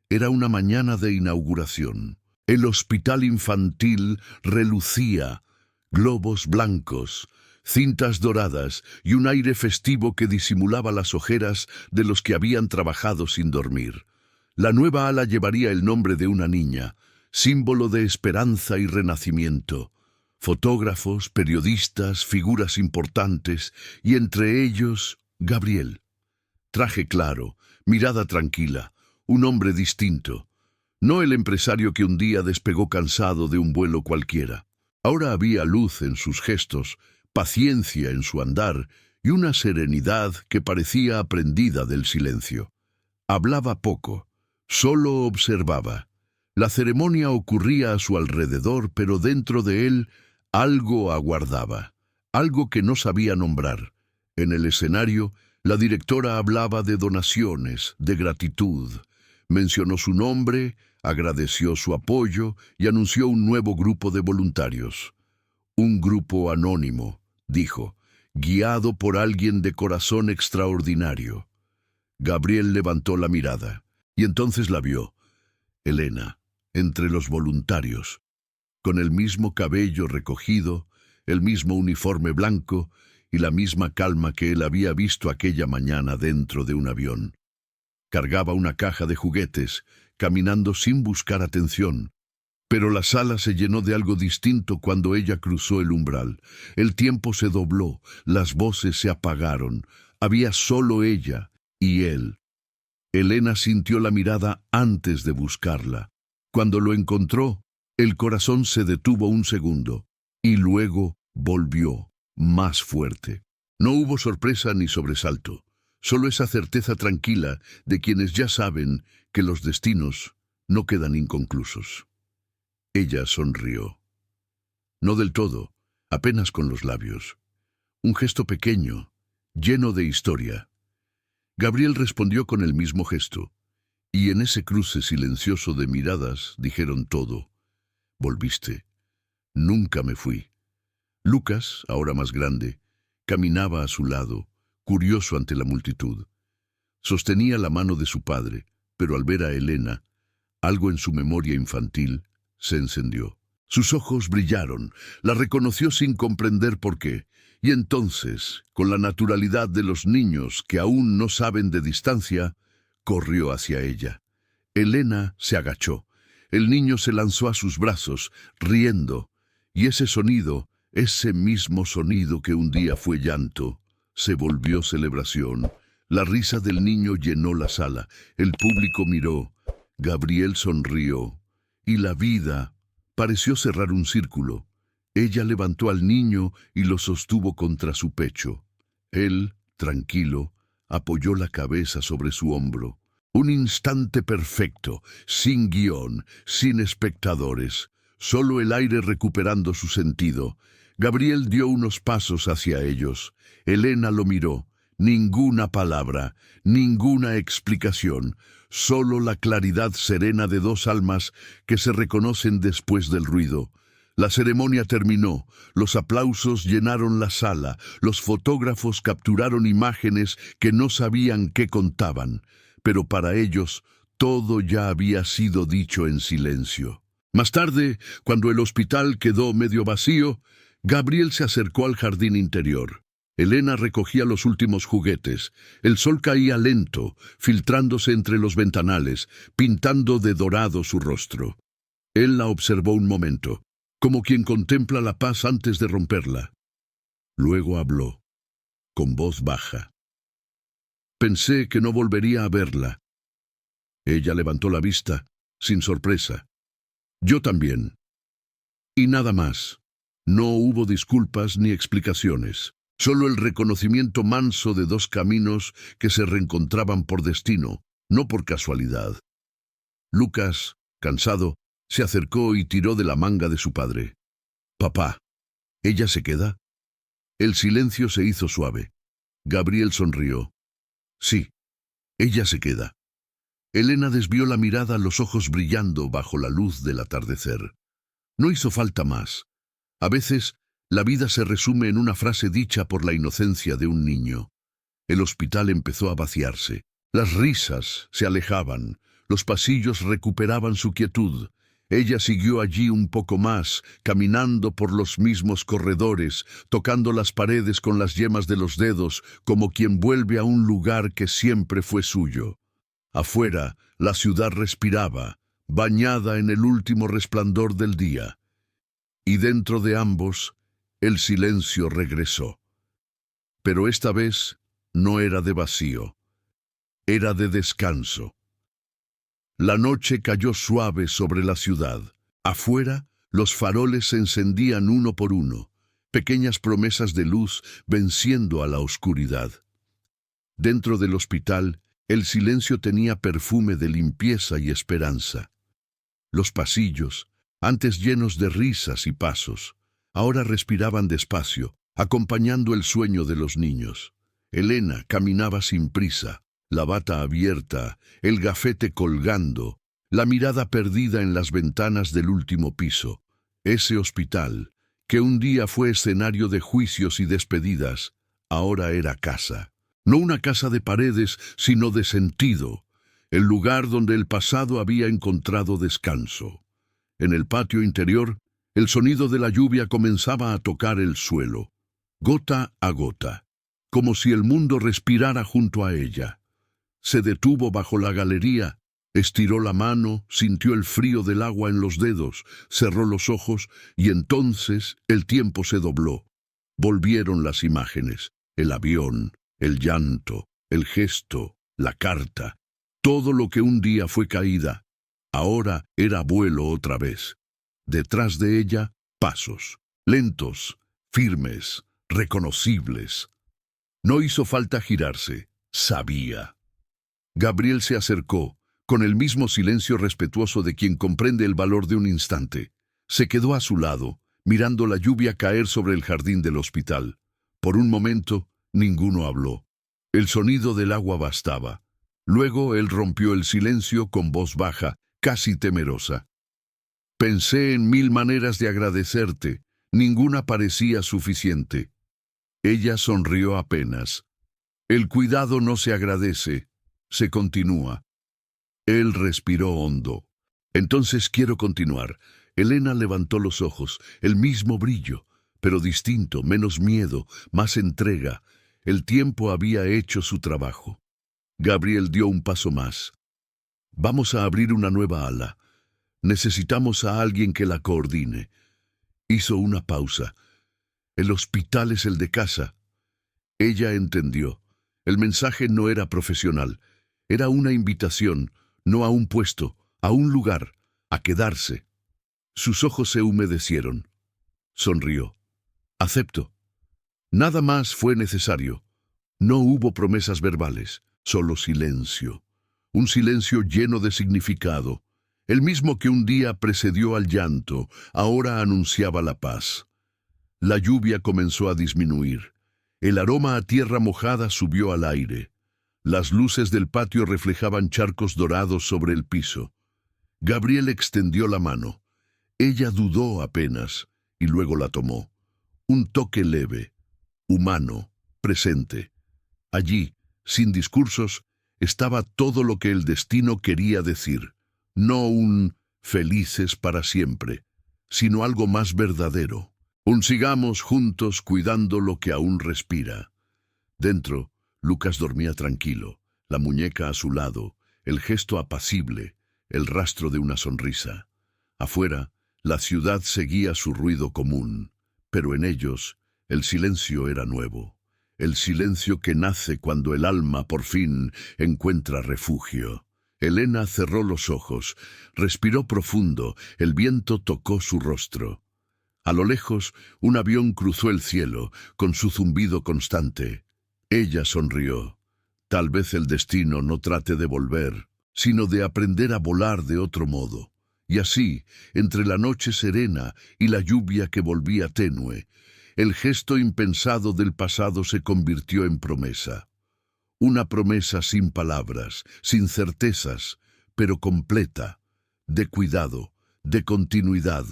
Era una mañana de inauguración. El hospital infantil relucía, globos blancos, cintas doradas y un aire festivo que disimulaba las ojeras de los que habían trabajado sin dormir. La nueva ala llevaría el nombre de una niña, símbolo de esperanza y renacimiento. Fotógrafos, periodistas, figuras importantes, y entre ellos, Gabriel. Traje claro, mirada tranquila, un hombre distinto. No el empresario que un día despegó cansado de un vuelo cualquiera. Ahora había luz en sus gestos, paciencia en su andar y una serenidad que parecía aprendida del silencio. Hablaba poco, solo observaba. La ceremonia ocurría a su alrededor, pero dentro de él algo aguardaba, algo que no sabía nombrar. En el escenario, la directora hablaba de donaciones, de gratitud. Mencionó su nombre, agradeció su apoyo y anunció un nuevo grupo de voluntarios. Un grupo anónimo, dijo, guiado por alguien de corazón extraordinario. Gabriel levantó la mirada, y entonces la vio, Elena, entre los voluntarios, con el mismo cabello recogido, el mismo uniforme blanco y la misma calma que él había visto aquella mañana dentro de un avión. Cargaba una caja de juguetes, caminando sin buscar atención. Pero la sala se llenó de algo distinto cuando ella cruzó el umbral. El tiempo se dobló, las voces se apagaron. Había solo ella y él. Elena sintió la mirada antes de buscarla. Cuando lo encontró, el corazón se detuvo un segundo y luego volvió, más fuerte. No hubo sorpresa ni sobresalto, solo esa certeza tranquila de quienes ya saben que los destinos no quedan inconclusos. Ella sonrió. No del todo, apenas con los labios. Un gesto pequeño, lleno de historia. Gabriel respondió con el mismo gesto, y en ese cruce silencioso de miradas dijeron todo. Volviste. Nunca me fui. Lucas, ahora más grande, caminaba a su lado, curioso ante la multitud. Sostenía la mano de su padre, pero al ver a Elena, algo en su memoria infantil se encendió. Sus ojos brillaron, la reconoció sin comprender por qué, y entonces, con la naturalidad de los niños que aún no saben de distancia, corrió hacia ella. Elena se agachó. El niño se lanzó a sus brazos, riendo, y ese sonido, ese mismo sonido que un día fue llanto, se volvió celebración. La risa del niño llenó la sala. El público miró. Gabriel sonrió, y la vida pareció cerrar un círculo. Ella levantó al niño y lo sostuvo contra su pecho. Él, tranquilo, apoyó la cabeza sobre su hombro. Un instante perfecto, sin guión, sin espectadores, solo el aire recuperando su sentido. Gabriel dio unos pasos hacia ellos. Elena lo miró. Ninguna palabra, ninguna explicación, solo la claridad serena de dos almas que se reconocen después del ruido. La ceremonia terminó, los aplausos llenaron la sala, los fotógrafos capturaron imágenes que no sabían qué contaban, pero para ellos todo ya había sido dicho en silencio. Más tarde, cuando el hospital quedó medio vacío, Gabriel se acercó al jardín interior. Elena recogía los últimos juguetes. El sol caía lento, filtrándose entre los ventanales, pintando de dorado su rostro. Él la observó un momento, como quien contempla la paz antes de romperla. Luego habló, con voz baja. Pensé que no volvería a verla. Ella levantó la vista, sin sorpresa. Yo también. Y nada más. No hubo disculpas ni explicaciones. Solo el reconocimiento manso de dos caminos que se reencontraban por destino, no por casualidad. Lucas, cansado, se acercó y tiró de la manga de su padre. «Papá, ¿ella se queda?» El silencio se hizo suave. Gabriel sonrió. «Sí, ella se queda». Elena desvió la mirada, los ojos brillando bajo la luz del atardecer. No hizo falta más. A veces, la vida se resume en una frase dicha por la inocencia de un niño. El hospital empezó a vaciarse. Las risas se alejaban. Los pasillos recuperaban su quietud. Ella siguió allí un poco más, caminando por los mismos corredores, tocando las paredes con las yemas de los dedos, como quien vuelve a un lugar que siempre fue suyo. Afuera, la ciudad respiraba, bañada en el último resplandor del día. Y dentro de ambos, el silencio regresó. Pero esta vez no era de vacío, era de descanso. La noche cayó suave sobre la ciudad. Afuera, los faroles se encendían uno por uno, pequeñas promesas de luz venciendo a la oscuridad. Dentro del hospital, el silencio tenía perfume de limpieza y esperanza. Los pasillos, antes llenos de risas y pasos, ahora respiraban despacio, acompañando el sueño de los niños. Elena caminaba sin prisa, la bata abierta, el gafete colgando, la mirada perdida en las ventanas del último piso. Ese hospital, que un día fue escenario de juicios y despedidas, ahora era casa. No una casa de paredes, sino de sentido, el lugar donde el pasado había encontrado descanso. En el patio interior, el sonido de la lluvia comenzaba a tocar el suelo, gota a gota, como si el mundo respirara junto a ella. Se detuvo bajo la galería, estiró la mano, sintió el frío del agua en los dedos, cerró los ojos y entonces el tiempo se dobló. Volvieron las imágenes, el avión, el llanto, el gesto, la carta, todo lo que un día fue caída, ahora era vuelo otra vez. Detrás de ella, pasos, lentos, firmes, reconocibles. No hizo falta girarse, sabía. Gabriel se acercó, con el mismo silencio respetuoso de quien comprende el valor de un instante. Se quedó a su lado, mirando la lluvia caer sobre el jardín del hospital. Por un momento, ninguno habló. El sonido del agua bastaba. Luego él rompió el silencio con voz baja, casi temerosa. Pensé en 1000 maneras de agradecerte. Ninguna parecía suficiente. Ella sonrió apenas. El cuidado no se agradece, se continúa. Él respiró hondo. Entonces quiero continuar. Elena levantó los ojos, el mismo brillo, pero distinto, menos miedo, más entrega. El tiempo había hecho su trabajo. Gabriel dio un paso más. Vamos a abrir una nueva ala. Necesitamos a alguien que la coordine. Hizo una pausa. El hospital es el de casa. Ella entendió. El mensaje no era profesional. Era una invitación, no a un puesto, a un lugar, a quedarse. Sus ojos se humedecieron. Sonrió. Acepto. Nada más fue necesario. No hubo promesas verbales, solo silencio. Un silencio lleno de significado. El mismo que un día precedió al llanto, ahora anunciaba la paz. La lluvia comenzó a disminuir. El aroma a tierra mojada subió al aire. Las luces del patio reflejaban charcos dorados sobre el piso. Gabriel extendió la mano. Ella dudó apenas, y luego la tomó. Un toque leve, humano, presente. Allí, sin discursos, estaba todo lo que el destino quería decir. No un felices para siempre, sino algo más verdadero. Un sigamos juntos cuidando lo que aún respira. Dentro, Lucas dormía tranquilo, la muñeca a su lado, el gesto apacible, el rastro de una sonrisa. Afuera, la ciudad seguía su ruido común, pero en ellos, el silencio era nuevo. El silencio que nace cuando el alma por fin encuentra refugio. Elena cerró los ojos, respiró profundo, el viento tocó su rostro. A lo lejos, un avión cruzó el cielo, con su zumbido constante. Ella sonrió. Tal vez el destino no trate de volver, sino de aprender a volar de otro modo. Y así, entre la noche serena y la lluvia que volvía tenue, el gesto impensado del pasado se convirtió en promesa. Una promesa sin palabras, sin certezas, pero completa, de cuidado, de continuidad,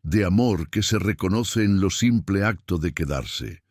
de amor que se reconoce en lo simple acto de quedarse.